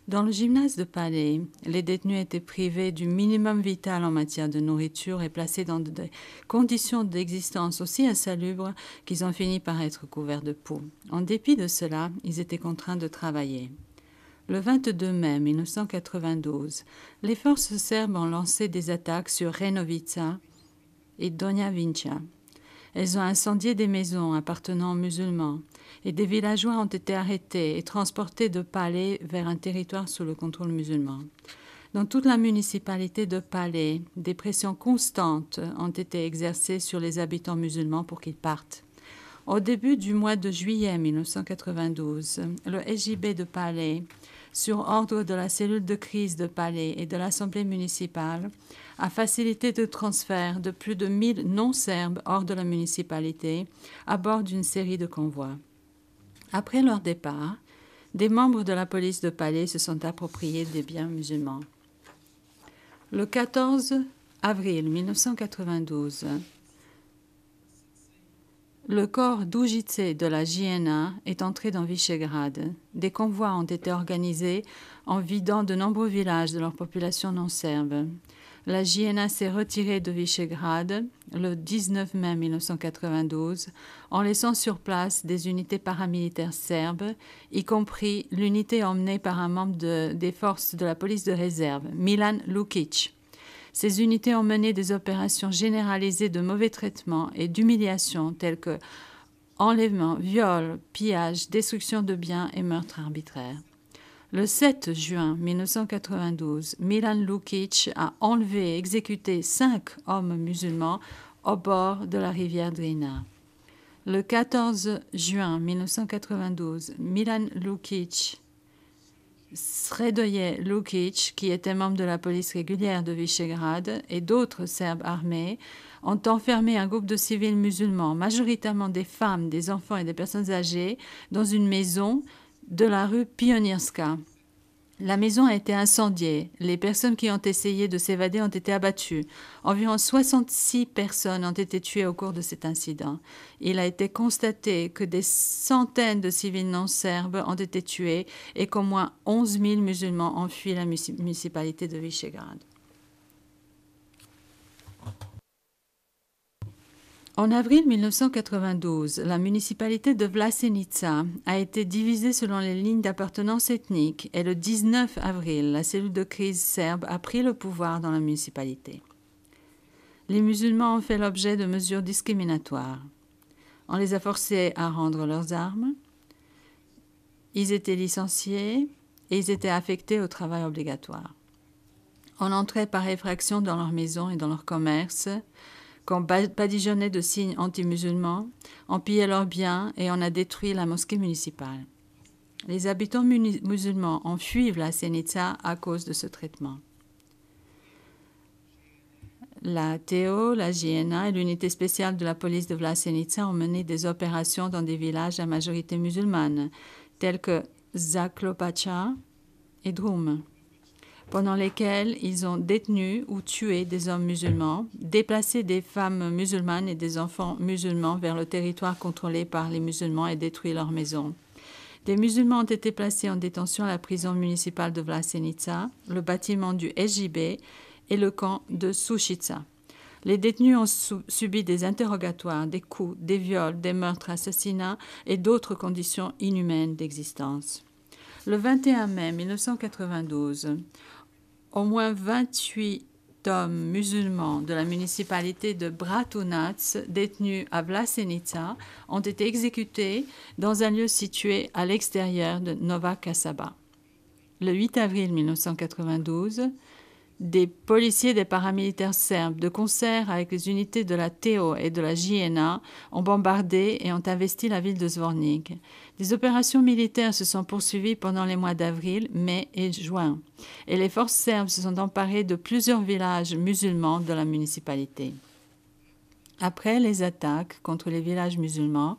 Dans le gymnase de Palais, les détenus étaient privés du minimum vital en matière de nourriture et placés dans des conditions d'existence aussi insalubres qu'ils ont fini par être couverts de poux. En dépit de cela, ils étaient contraints de travailler. Le 22 mai 1992, les forces serbes ont lancé des attaques sur Renovica et Donja Vinča. Elles ont incendié des maisons appartenant aux musulmans et des villageois ont été arrêtés et transportés de Palais vers un territoire sous le contrôle musulman. Dans toute la municipalité de Palais, des pressions constantes ont été exercées sur les habitants musulmans pour qu'ils partent. Au début du mois de juillet 1992, le SJB de Palais, sur ordre de la cellule de crise de Palais et de l'Assemblée municipale, a facilité le transfert de plus de 1000 non-serbes hors de la municipalité à bord d'une série de convois. Après leur départ, des membres de la police de Palais se sont appropriés des biens musulmans. Le 14 avril 1992, le corps d'Ujice de la JNA est entré dans Visegrad. Des convois ont été organisés en vidant de nombreux villages de leur population non serbe. La JNA s'est retirée de Visegrad le 19 mai 1992 en laissant sur place des unités paramilitaires serbes, y compris l'unité emmenée par un membre des forces de la police de réserve, Milan Lukic. Ces unités ont mené des opérations généralisées de mauvais traitements et d'humiliation telles que enlèvement, viol, pillage, destruction de biens et meurtres arbitraires. Le 7 juin 1992, Milan Lukic a enlevé et exécuté 5 hommes musulmans au bord de la rivière Drina. Le 14 juin 1992, Milan Lukic, Sredoje Lukic, qui était membre de la police régulière de Visegrad, et d'autres Serbes armés, ont enfermé un groupe de civils musulmans, majoritairement des femmes, des enfants et des personnes âgées, dans une maison de la rue Pionirska. La maison a été incendiée. Les personnes qui ont essayé de s'évader ont été abattues. Environ 66 personnes ont été tuées au cours de cet incident. Il a été constaté que des centaines de civils non serbes ont été tués et qu'au moins 11 000 musulmans ont fui la municipalité de Visegrad. En avril 1992, la municipalité de Vlasenica a été divisée selon les lignes d'appartenance ethnique et le 19 avril, la cellule de crise serbe a pris le pouvoir dans la municipalité. Les musulmans ont fait l'objet de mesures discriminatoires. On les a forcés à rendre leurs armes, ils étaient licenciés et ils étaient affectés au travail obligatoire. On entrait par effraction dans leurs maisons et dans leurs commerces, qu'on badigeonnait de signes anti-musulmans, on pillait leurs biens et on a détruit la mosquée municipale. Les habitants musulmans ont fui Vlasenica à cause de ce traitement. La TO, la JNA et l'unité spéciale de la police de Vlasenica ont mené des opérations dans des villages à majorité musulmane, tels que Zaklopacha et Drum, pendant lesquels ils ont détenu ou tué des hommes musulmans, déplacé des femmes musulmanes et des enfants musulmans vers le territoire contrôlé par les musulmans et détruit leurs maisons. Des musulmans ont été placés en détention à la prison municipale de Vlasenica, le bâtiment du SJB et le camp de Sušica. Les détenus ont subi des interrogatoires, des coups, des viols, des meurtres, assassinats et d'autres conditions inhumaines d'existence. Le 21 mai 1992, au moins 28 hommes musulmans de la municipalité de Bratunac, détenus à Vlasenica, ont été exécutés dans un lieu situé à l'extérieur de Nova Kasaba. Le 8 avril 1992, des policiers des paramilitaires serbes, de concert avec les unités de la TO et de la JNA, ont bombardé et ont investi la ville de Zvornik. Des opérations militaires se sont poursuivies pendant les mois d'avril, mai et juin, et les forces serbes se sont emparées de plusieurs villages musulmans de la municipalité. Après les attaques contre les villages musulmans,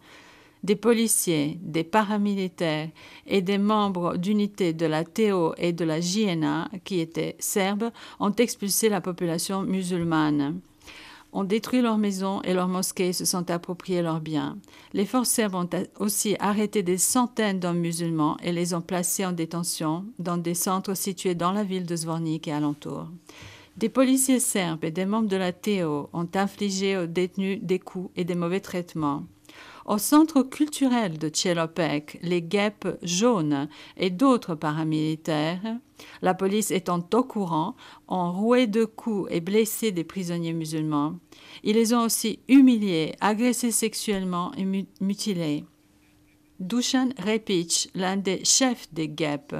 des policiers, des paramilitaires et des membres d'unités de la TO et de la JNA, qui étaient serbes, ont expulsé la population musulmane, ont détruit leurs maisons et leurs mosquées et se sont appropriés leurs biens. Les forces serbes ont aussi arrêté des centaines d'hommes musulmans et les ont placés en détention dans des centres situés dans la ville de Zvornik et alentour. Des policiers serbes et des membres de la TO ont infligé aux détenus des coups et des mauvais traitements. Au centre culturel de Tchelopek, les guêpes jaunes et d'autres paramilitaires, la police étant au courant, ont roué de coups et blessé des prisonniers musulmans. Ils les ont aussi humiliés, agressés sexuellement et mutilés. Dusan Repic, l'un des chefs des guêpes,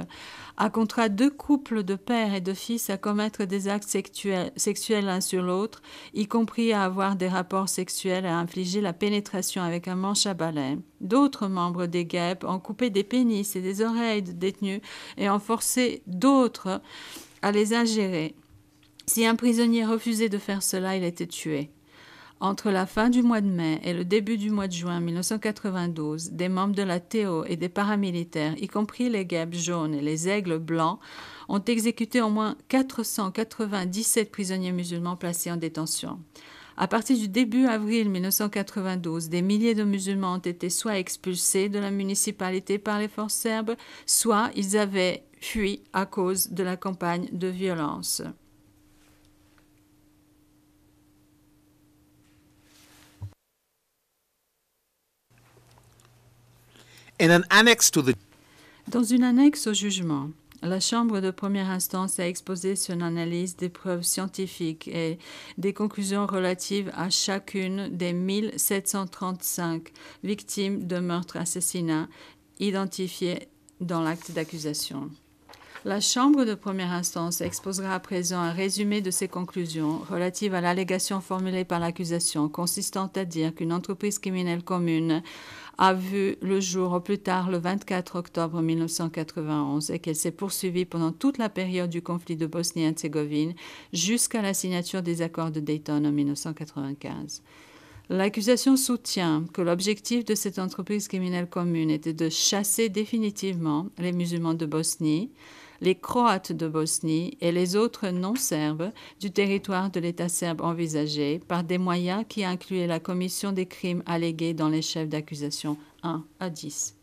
a contraint 2 couples de pères et de fils à commettre des actes sexuels l'un sur l'autre, y compris à avoir des rapports sexuels et à infliger la pénétration avec un manche à balai. D'autres membres des guêpes ont coupé des pénis et des oreilles de détenus et ont forcé d'autres à les ingérer. Si un prisonnier refusait de faire cela, il était tué. Entre la fin du mois de mai et le début du mois de juin 1992, des membres de la TO et des paramilitaires, y compris les guêpes jaunes et les aigles blancs, ont exécuté au moins 497 prisonniers musulmans placés en détention. À partir du début avril 1992, des milliers de musulmans ont été soit expulsés de la municipalité par les forces serbes, soit ils avaient fui à cause de la campagne de violence. Dans une annexe au jugement, la Chambre de première instance a exposé son analyse des preuves scientifiques et des conclusions relatives à chacune des 1735 victimes de meurtre-assassinat identifiées dans l'acte d'accusation. La Chambre de première instance exposera à présent un résumé de ses conclusions relatives à l'allégation formulée par l'accusation, consistant à dire qu'une entreprise criminelle commune a vu le jour au plus tard le 24 octobre 1991 et qu'elle s'est poursuivie pendant toute la période du conflit de Bosnie-Herzégovine jusqu'à la signature des accords de Dayton en 1995. L'accusation soutient que l'objectif de cette entreprise criminelle commune était de chasser définitivement les musulmans de Bosnie, les Croates de Bosnie et les autres non-serbes du territoire de l'État serbe envisagé par des moyens qui incluaient la commission des crimes allégués dans les chefs d'accusation 1 à 10.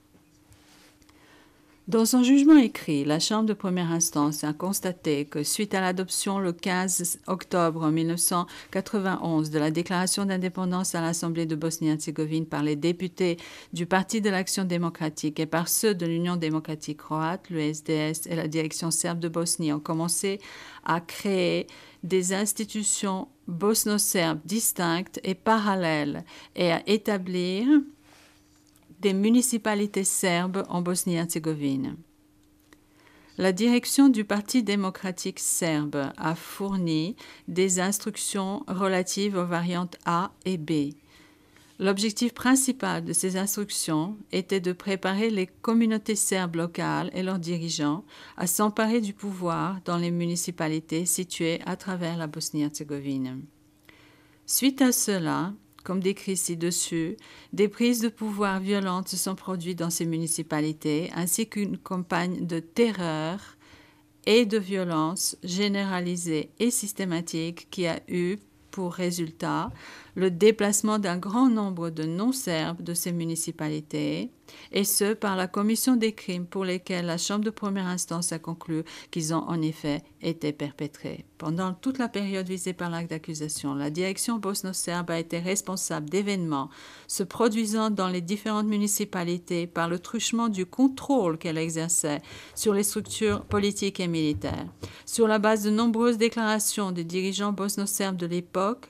Dans son jugement écrit, la Chambre de première instance a constaté que, suite à l'adoption le 15 octobre 1991 de la déclaration d'indépendance à l'Assemblée de Bosnie-Herzégovine par les députés du Parti de l'Action démocratique et par ceux de l'Union démocratique croate, le SDS et la direction serbe de Bosnie ont commencé à créer des institutions bosno-serbes distinctes et parallèles et à établir des municipalités serbes en Bosnie-Herzégovine. La direction du Parti démocratique serbe a fourni des instructions relatives aux variantes A et B. L'objectif principal de ces instructions était de préparer les communautés serbes locales et leurs dirigeants à s'emparer du pouvoir dans les municipalités situées à travers la Bosnie-Herzégovine. Suite à cela, comme décrit ci-dessus, des prises de pouvoir violentes se sont produites dans ces municipalités, ainsi qu'une campagne de terreur et de violence généralisée et systématique qui a eu pour résultat le déplacement d'un grand nombre de non-serbes de ces municipalités, et ce par la commission des crimes pour lesquels la Chambre de première instance a conclu qu'ils ont en effet été perpétrés. Pendant toute la période visée par l'acte d'accusation, la direction bosno-serbe a été responsable d'événements se produisant dans les différentes municipalités par le truchement du contrôle qu'elle exerçait sur les structures politiques et militaires. Sur la base de nombreuses déclarations des dirigeants bosno-serbes de l'époque,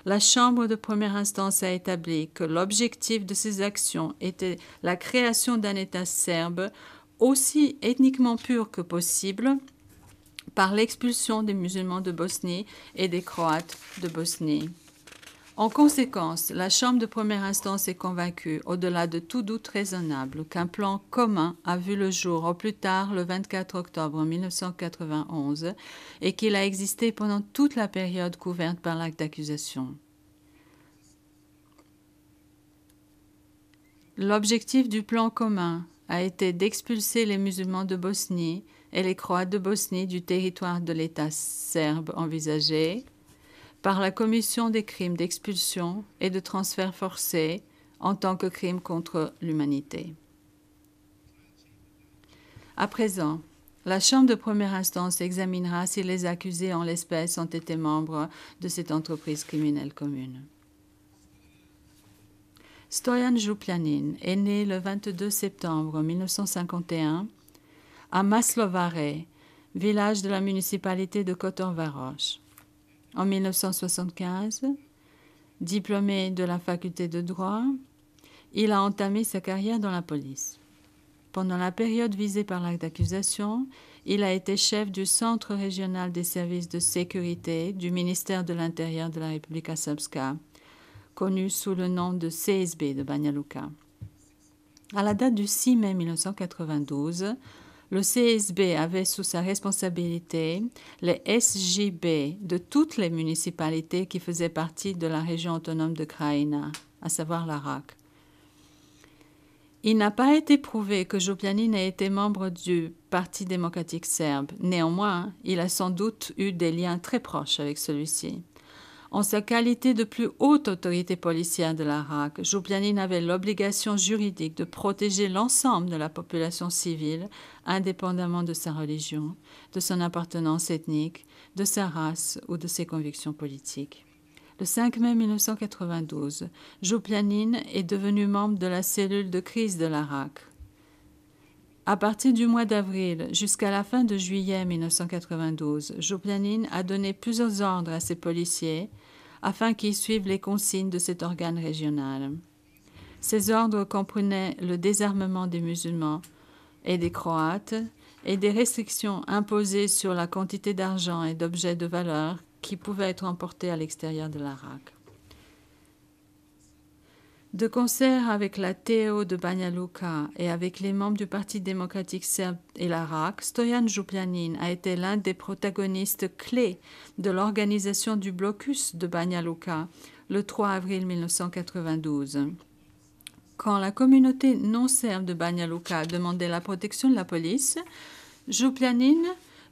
la Chambre de première instance a établi que l'objectif de ces actions était la création d'un État serbe aussi ethniquement pur que possible par l'expulsion des musulmans de Bosnie et des Croates de Bosnie. En conséquence, la Chambre de première instance est convaincue, au-delà de tout doute raisonnable, qu'un plan commun a vu le jour au plus tard le 24 octobre 1991 et qu'il a existé pendant toute la période couverte par l'acte d'accusation. L'objectif du plan commun a été d'expulser les musulmans de Bosnie et les Croates de Bosnie du territoire de l'État serbe envisagé par la commission des crimes d'expulsion et de transfert forcé en tant que crime contre l'humanité. À présent, la Chambre de première instance examinera si les accusés en l'espèce ont été membres de cette entreprise criminelle commune. Stojan Župljanin est né le 22 septembre 1951 à Maslovare, village de la municipalité de Kotor Varoš. En 1975, diplômé de la faculté de droit, il a entamé sa carrière dans la police. Pendant la période visée par l'acte d'accusation, il a été chef du Centre régional des services de sécurité du ministère de l'Intérieur de la Republika Srpska, connu sous le nom de CSB de Banja Luka. À la date du 6 mai 1992, le CSB avait sous sa responsabilité les SJB de toutes les municipalités qui faisaient partie de la région autonome de Krajina, à savoir l'Arak. Il n'a pas été prouvé que Župljanin ait été membre du Parti démocratique serbe. Néanmoins, il a sans doute eu des liens très proches avec celui-ci. En sa qualité de plus haute autorité policière de l'Arak, Župljanin avait l'obligation juridique de protéger l'ensemble de la population civile, indépendamment de sa religion, de son appartenance ethnique, de sa race ou de ses convictions politiques. Le 5 mai 1992, Župljanin est devenu membre de la cellule de crise de l'Arak. À partir du mois d'avril jusqu'à la fin de juillet 1992, Župljanin a donné plusieurs ordres à ses policiers afin qu'ils suivent les consignes de cet organe régional. Ces ordres comprenaient le désarmement des musulmans et des Croates et des restrictions imposées sur la quantité d'argent et d'objets de valeur qui pouvaient être emportés à l'extérieur de l'Arak. De concert avec la TO de Banja Luka et avec les membres du Parti démocratique serbe et l'Arak, Stojan Župljanin a été l'un des protagonistes clés de l'organisation du blocus de Banja Luka le 3 avril 1992. Quand la communauté non serbe de Banja Luka demandait la protection de la police, Župljanin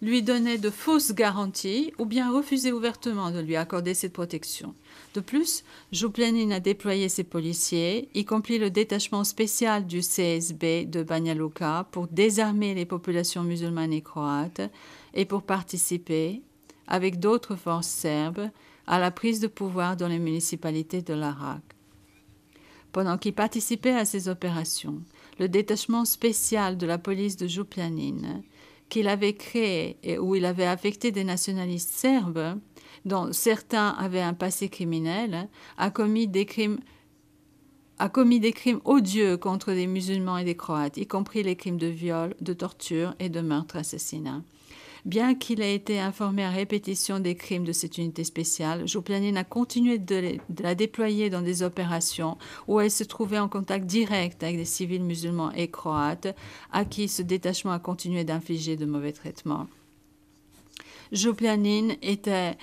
lui donnait de fausses garanties ou bien refusait ouvertement de lui accorder cette protection. De plus, Jouplianin a déployé ses policiers, y compris le détachement spécial du CSB de Banja Luka, pour désarmer les populations musulmanes et croates et pour participer, avec d'autres forces serbes, à la prise de pouvoir dans les municipalités de l'Arak. Pendant qu'il participait à ces opérations, le détachement spécial de la police de Jouplianin, qu'il avait créé et où il avait affecté des nationalistes serbes, dont certains avaient un passé criminel, a commis des crimes odieux contre des musulmans et des Croates, y compris les crimes de viol, de torture et de meurtre-assassinat. Bien qu'il ait été informé à répétition des crimes de cette unité spéciale, Jouplianin a continué de la déployer dans des opérations où elle se trouvait en contact direct avec des civils musulmans et croates, à qui ce détachement a continué d'infliger de mauvais traitements. Jouplianin était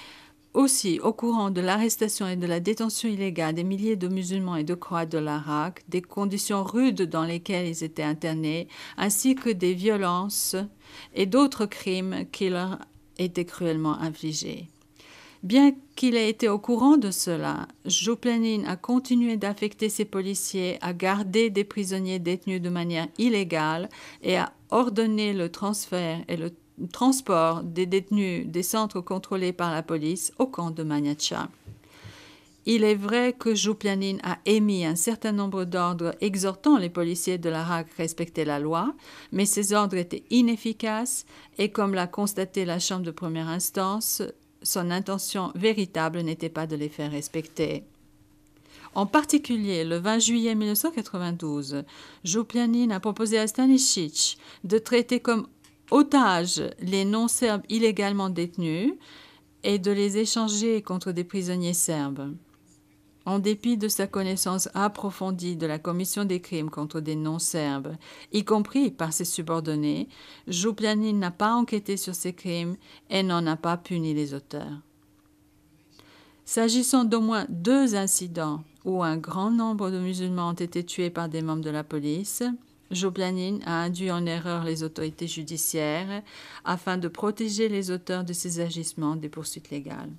aussi au courant de l'arrestation et de la détention illégale des milliers de musulmans et de croates de l'Arak, des conditions rudes dans lesquelles ils étaient internés, ainsi que des violences et d'autres crimes qui leur étaient cruellement infligés. Bien qu'il ait été au courant de cela, Jouplianin a continué d'affecter ses policiers à garder des prisonniers détenus de manière illégale et à ordonner le transfert et le transport des détenus des centres contrôlés par la police au camp de Manjača. Il est vrai que Jouplianin a émis un certain nombre d'ordres exhortant les policiers de l'Arak à respecter la loi, mais ces ordres étaient inefficaces et, comme l'a constaté la Chambre de première instance, son intention véritable n'était pas de les faire respecter. En particulier, le 20 juillet 1992, Jouplianin a proposé à Stanisic de traiter comme otages les non-serbes illégalement détenus et de les échanger contre des prisonniers serbes. En dépit de sa connaissance approfondie de la commission des crimes contre des non-serbes, y compris par ses subordonnés, Jouplianin n'a pas enquêté sur ces crimes et n'en a pas puni les auteurs. S'agissant d'au moins 2 incidents où un grand nombre de musulmans ont été tués par des membres de la police, Jouplianin a induit en erreur les autorités judiciaires afin de protéger les auteurs de ces agissements des poursuites légales.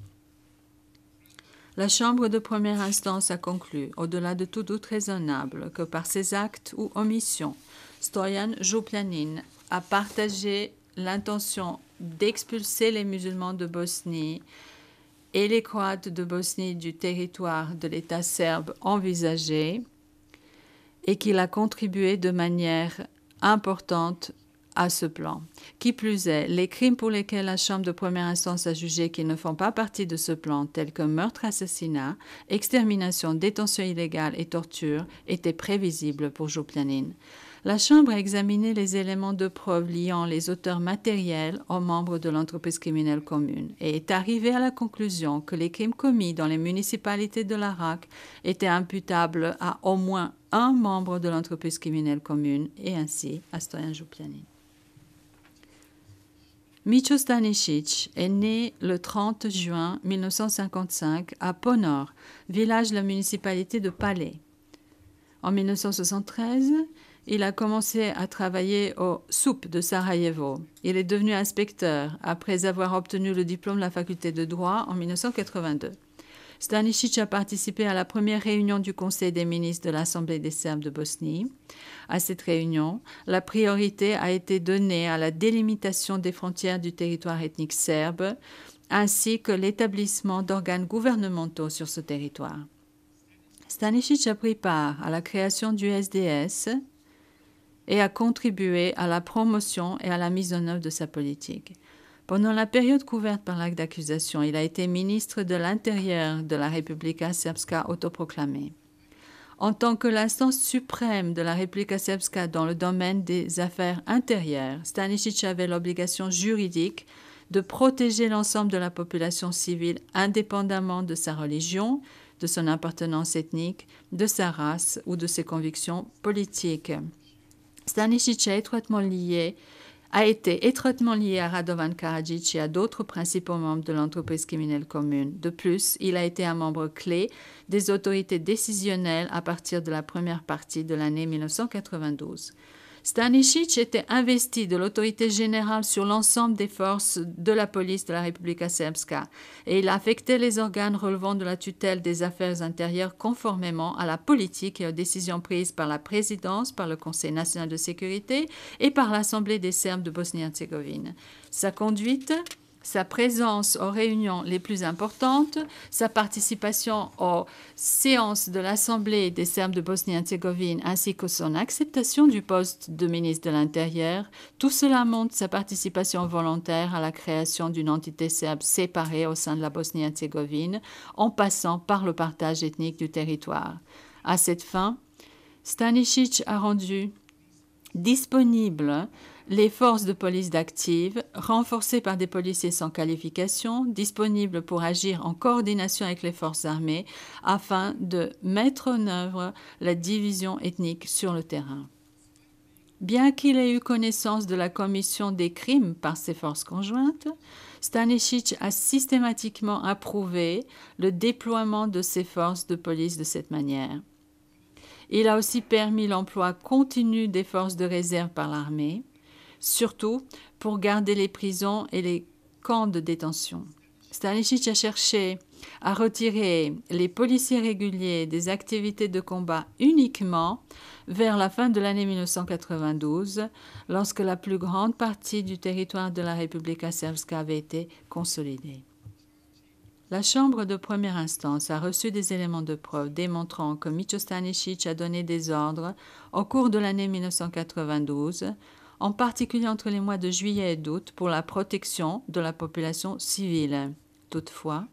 La Chambre de première instance a conclu, au-delà de tout doute raisonnable, que par ses actes ou omissions, Stoyan Jouplianin a partagé l'intention d'expulser les musulmans de Bosnie et les Croates de Bosnie du territoire de l'État serbe envisagé, et qu'il a contribué de manière importante à ce plan. Qui plus est, les crimes pour lesquels la Chambre de première instance a jugé qu'ils ne font pas partie de ce plan, tels que meurtre-assassinat, extermination, détention illégale et torture, étaient prévisibles pour Jouplianin. La Chambre a examiné les éléments de preuve liant les auteurs matériels aux membres de l'entreprise criminelle commune et est arrivée à la conclusion que les crimes commis dans les municipalités de l'Arak étaient imputables à au moins un membre de l'entreprise criminelle commune et ainsi à Stoyan Jouplianin. Micho Stanisic est né le 30 juin 1955 à Ponor, village de la municipalité de Palais. En 1973, il a commencé à travailler au SUP de Sarajevo. Il est devenu inspecteur après avoir obtenu le diplôme de la faculté de droit en 1982. Stanisic a participé à la première réunion du Conseil des ministres de l'Assemblée des Serbes de Bosnie. À cette réunion, la priorité a été donnée à la délimitation des frontières du territoire ethnique serbe, ainsi que l'établissement d'organes gouvernementaux sur ce territoire. Stanisic a pris part à la création du SDS et a contribué à la promotion et à la mise en œuvre de sa politique. Pendant la période couverte par l'acte d'accusation, il a été ministre de l'Intérieur de la Republika Srpska autoproclamée. En tant que l'instance suprême de la Republika Srpska dans le domaine des affaires intérieures, Stanisic avait l'obligation juridique de protéger l'ensemble de la population civile indépendamment de sa religion, de son appartenance ethnique, de sa race ou de ses convictions politiques. Stanisic a été étroitement lié à Radovan Karadžić et à d'autres principaux membres de l'entreprise criminelle commune. De plus, il a été un membre clé des autorités décisionnelles à partir de la première partie de l'année 1992. Stanisic était investi de l'autorité générale sur l'ensemble des forces de la police de la Republika Srpska et il affectait les organes relevant de la tutelle des affaires intérieures conformément à la politique et aux décisions prises par la présidence, par le Conseil national de sécurité et par l'Assemblée des Serbes de Bosnie-Herzégovine. Sa conduite, sa présence aux réunions les plus importantes, sa participation aux séances de l'Assemblée des Serbes de Bosnie-Herzégovine ainsi que son acceptation du poste de ministre de l'Intérieur, tout cela montre sa participation volontaire à la création d'une entité serbe séparée au sein de la Bosnie-Herzégovine en passant par le partage ethnique du territoire. À cette fin, Stanisic a rendu disponibles les forces de police d'active, renforcées par des policiers sans qualification, disponibles pour agir en coordination avec les forces armées afin de mettre en œuvre la division ethnique sur le terrain. Bien qu'il ait eu connaissance de la commission des crimes par ses forces conjointes, Stanisic a systématiquement approuvé le déploiement de ses forces de police de cette manière. Il a aussi permis l'emploi continu des forces de réserve par l'armée, surtout pour garder les prisons et les camps de détention. Stanisic a cherché à retirer les policiers réguliers des activités de combat uniquement vers la fin de l'année 1992, lorsque la plus grande partie du territoire de la Republika Srpska avait été consolidée. La Chambre de première instance a reçu des éléments de preuve démontrant que Micho Stanisic a donné des ordres au cours de l'année 1992, en particulier entre les mois de juillet et d'août, pour la protection de la population civile. Toutefois,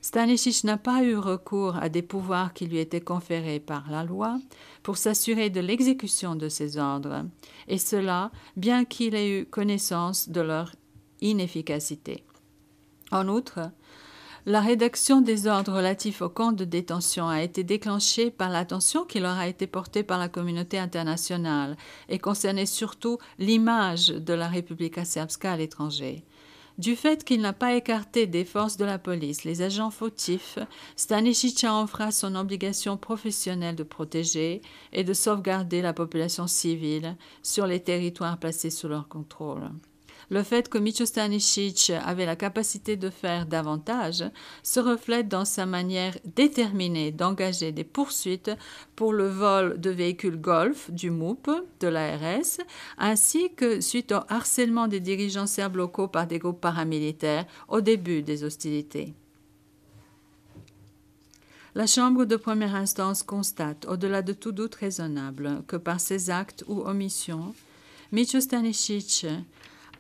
Stanisic n'a pas eu recours à des pouvoirs qui lui étaient conférés par la loi pour s'assurer de l'exécution de ces ordres, et cela bien qu'il ait eu connaissance de leur inefficacité. En outre, la rédaction des ordres relatifs aux camps de détention a été déclenchée par l'attention qui leur a été portée par la communauté internationale et concernait surtout l'image de la Republika Srpska à l'étranger. Du fait qu'il n'a pas écarté des forces de la police les agents fautifs, Stanisic a enfreint son obligation professionnelle de protéger et de sauvegarder la population civile sur les territoires placés sous leur contrôle. Le fait que Micho Stanisic avait la capacité de faire davantage se reflète dans sa manière déterminée d'engager des poursuites pour le vol de véhicules Golf du MUP, de l'ARS, ainsi que suite au harcèlement des dirigeants serbes locaux par des groupes paramilitaires au début des hostilités. La Chambre de première instance constate, au-delà de tout doute raisonnable, que par ses actes ou omissions, Micho Stanisic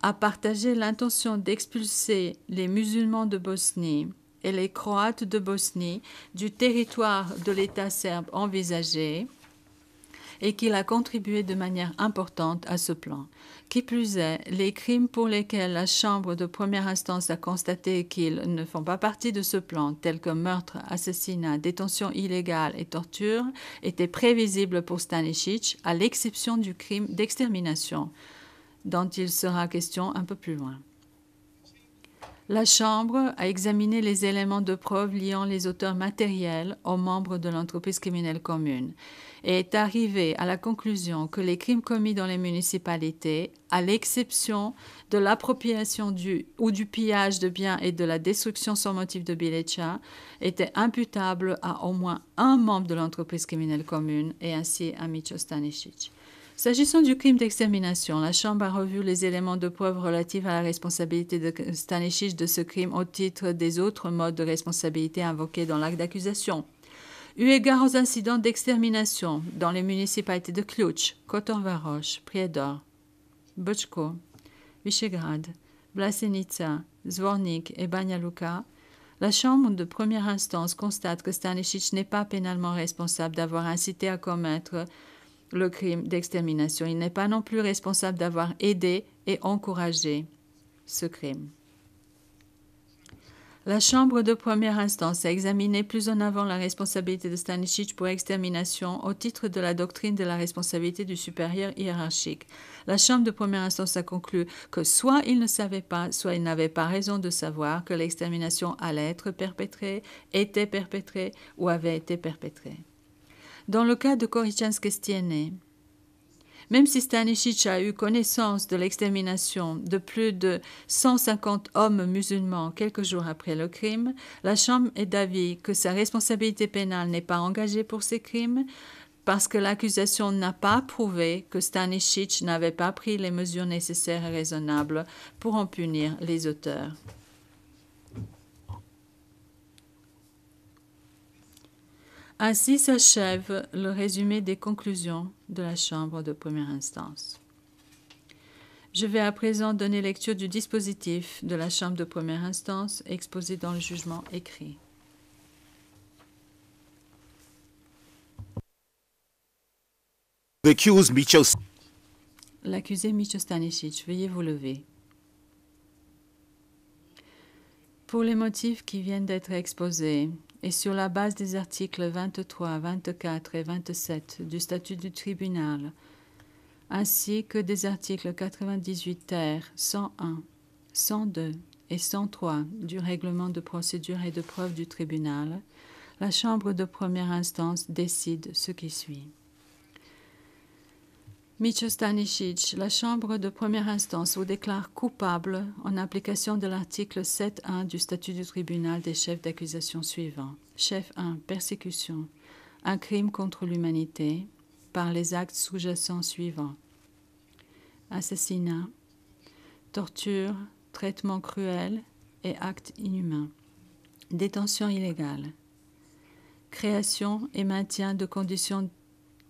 a partagé l'intention d'expulser les musulmans de Bosnie et les Croates de Bosnie du territoire de l'État serbe envisagé et qu'il a contribué de manière importante à ce plan. Qui plus est, les crimes pour lesquels la Chambre de première instance a constaté qu'ils ne font pas partie de ce plan, tels que meurtre, assassinat, détention illégale et torture, étaient prévisibles pour Stanisic, à l'exception du crime d'extermination, dont il sera question un peu plus loin. La Chambre a examiné les éléments de preuve liant les auteurs matériels aux membres de l'entreprise criminelle commune et est arrivée à la conclusion que les crimes commis dans les municipalités, à l'exception de l'appropriation ou du pillage de biens et de la destruction sans motif de Bileća, étaient imputables à au moins un membre de l'entreprise criminelle commune et ainsi à Micho Stanisic. S'agissant du crime d'extermination, la Chambre a revu les éléments de preuve relatifs à la responsabilité de Stanisic de ce crime au titre des autres modes de responsabilité invoqués dans l'acte d'accusation. Eu égard aux incidents d'extermination dans les municipalités de Ključ, Kotor-Varoš, Prijedor, Brčko, Visegrad, Vlasenica, Zvornik et Banja Luka, la Chambre de première instance constate que Stanisic n'est pas pénalement responsable d'avoir incité à commettre le crime d'extermination. Il n'est pas non plus responsable d'avoir aidé et encouragé ce crime. La Chambre de première instance a examiné plus en avant la responsabilité de Stanisic pour extermination au titre de la doctrine de la responsabilité du supérieur hiérarchique. La Chambre de première instance a conclu que soit il ne savait pas, soit il n'avait pas raison de savoir que l'extermination allait être perpétrée, était perpétrée ou avait été perpétrée. Dans le cas de Koričanske stijene, Même si Stanisic a eu connaissance de l'extermination de plus de 150 hommes musulmans quelques jours après le crime, la Chambre est d'avis que sa responsabilité pénale n'est pas engagée pour ces crimes parce que l'accusation n'a pas prouvé que Stanisic n'avait pas pris les mesures nécessaires et raisonnables pour en punir les auteurs. Ainsi s'achève le résumé des conclusions de la Chambre de première instance. Je vais à présent donner lecture du dispositif de la Chambre de première instance exposé dans le jugement écrit. L'accusé Micio Stanisic, veuillez vous lever. Pour les motifs qui viennent d'être exposés, et sur la base des articles 23, 24 et 27 du statut du tribunal, ainsi que des articles 98 ter, 101, 102 et 103 du règlement de procédure et de preuve du tribunal, la Chambre de première instance décide ce qui suit. Micio Stanisic, la Chambre de première instance vous déclare coupable en application de l'article 7.1 du statut du tribunal des chefs d'accusation suivants. Chef 1. Persécution. Un crime contre l'humanité par les actes sous-jacents suivants. Assassinat, torture, traitement cruel et actes inhumains. Détention illégale. Création et maintien de conditions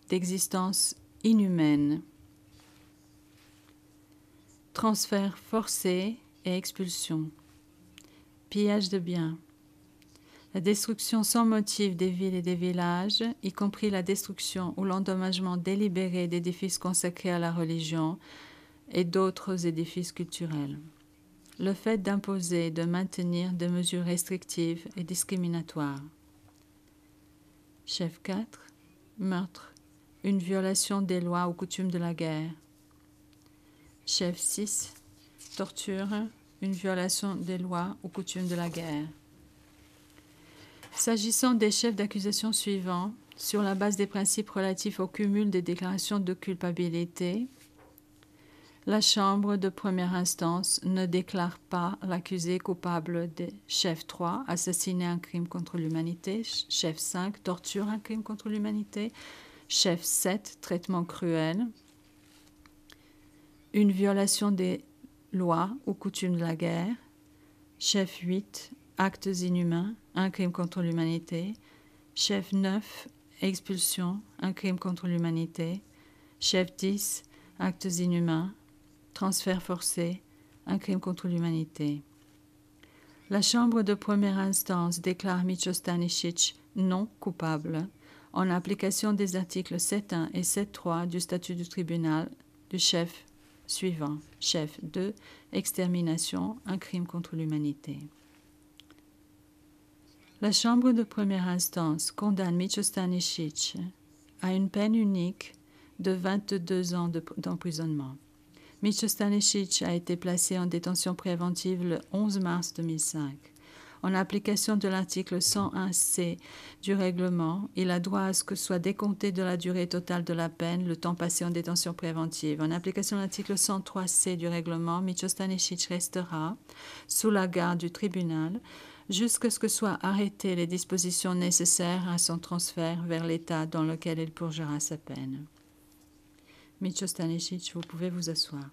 d'existence inhumaine. Transfert forcé et expulsion. Pillage de biens. La destruction sans motif des villes et des villages, y compris la destruction ou l'endommagement délibéré d'édifices consacrés à la religion et d'autres édifices culturels. Le fait d'imposer et de maintenir des mesures restrictives et discriminatoires. Chef 4. Meurtre. Une violation des lois ou coutumes de la guerre. Chef 6. Torture. Une violation des lois ou coutumes de la guerre. S'agissant des chefs d'accusation suivants, sur la base des principes relatifs au cumul des déclarations de culpabilité, la Chambre de première instance ne déclare pas l'accusé coupable des chef 3, assassiner un crime contre l'humanité, chef 5, torture un crime contre l'humanité, chef 7, traitement cruel, une violation des lois ou coutumes de la guerre, chef 8, actes inhumains, un crime contre l'humanité, chef 9, expulsion, un crime contre l'humanité, chef 10, actes inhumains, transfert forcé, un crime contre l'humanité. La Chambre de première instance déclare Micio Stanisic non coupable en application des articles 7.1 et 7.3 du statut du tribunal du chef suivant. Chef 2, extermination, un crime contre l'humanité. La Chambre de première instance condamne Micio Stanisic à une peine unique de 22 ans d'emprisonnement. Micio Stanisic a été placé en détention préventive le 11 mars 2005. En application de l'article 101C du règlement, il a droit à ce que soit décompté de la durée totale de la peine le temps passé en détention préventive. En application de l'article 103C du règlement, Micio Stanisic restera sous la garde du tribunal jusqu'à ce que soient arrêtées les dispositions nécessaires à son transfert vers l'État dans lequel il purgera sa peine. Micio Stanisic, vous pouvez vous asseoir.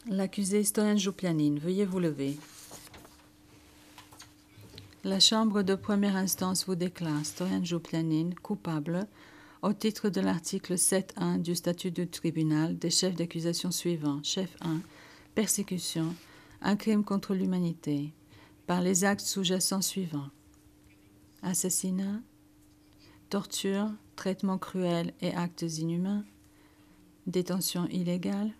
L'accusé Stoyan Jouplianine, veuillez vous lever. La Chambre de première instance vous déclare Stoyan Jouplianine coupable au titre de l'article 7.1 du statut du tribunal des chefs d'accusation suivants. Chef 1, persécution, un crime contre l'humanité, par les actes sous-jacents suivants. Assassinat, torture, traitement cruel et actes inhumains, détention illégale,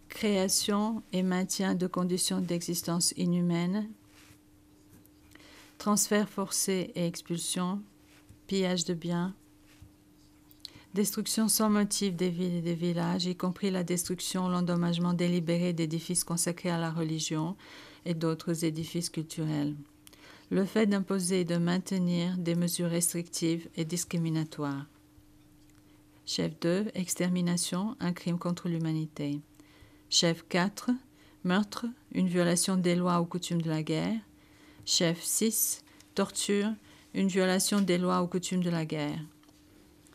création et maintien de conditions d'existence inhumaines, transfert forcé et expulsion, pillage de biens, destruction sans motif des villes et des villages, y compris la destruction, l'endommagement délibéré d'édifices consacrés à la religion et d'autres édifices culturels. le fait d'imposer et de maintenir des mesures restrictives et discriminatoires. Chef 2, extermination, un crime contre l'humanité. Chef 4, meurtre, une violation des lois ou coutumes de la guerre. Chef 6, torture, une violation des lois ou coutumes de la guerre.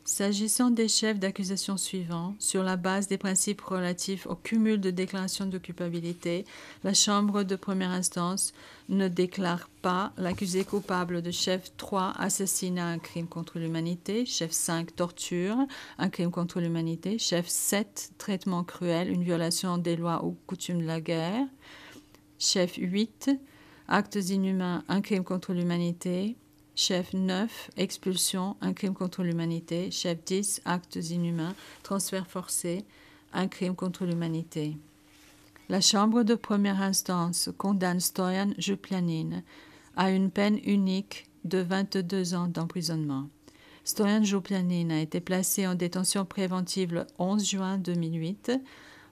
S'agissant des chefs d'accusation suivants, sur la base des principes relatifs au cumul de déclarations de culpabilité, la Chambre de première instance ne déclare pas l'accusé coupable de chef 3, assassinat, un crime contre l'humanité, chef 5, torture, un crime contre l'humanité, chef 7, traitement cruel, une violation des lois ou coutumes de la guerre, chef 8, actes inhumains, un crime contre l'humanité, chef 9, expulsion, un crime contre l'humanité. Chef 10, actes inhumains, transfert forcé, un crime contre l'humanité. La Chambre de première instance condamne Stoyan Juplianin à une peine unique de 22 ans d'emprisonnement. Stoyan Juplianin a été placé en détention préventive le 11 juin 2008.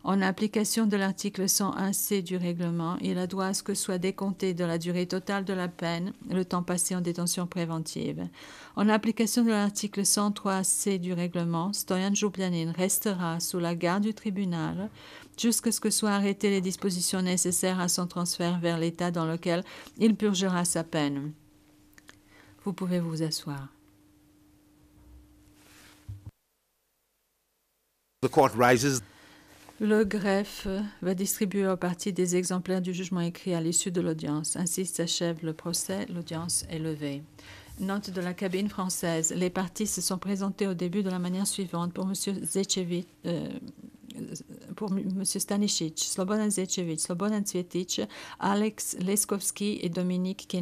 En application de l'article 101C du règlement, il a droit à ce que soit décompté de la durée totale de la peine le temps passé en détention préventive. En application de l'article 103C du règlement, Stoyan Juplianin restera sous la garde du tribunal jusqu'à ce que soient arrêtées les dispositions nécessaires à son transfert vers l'État dans lequel il purgera sa peine. Vous pouvez vous asseoir. The court rises. Le greffe va distribuer aux parties des exemplaires du jugement écrit à l'issue de l'audience. Ainsi s'achève le procès. L'audience est levée. Note de la cabine française. Les parties se sont présentées au début de la manière suivante. Pour M. Stanisic, Slobodan Zečević, Slobodan Cvjetić, Alex Leskovski et Dominique Kenny.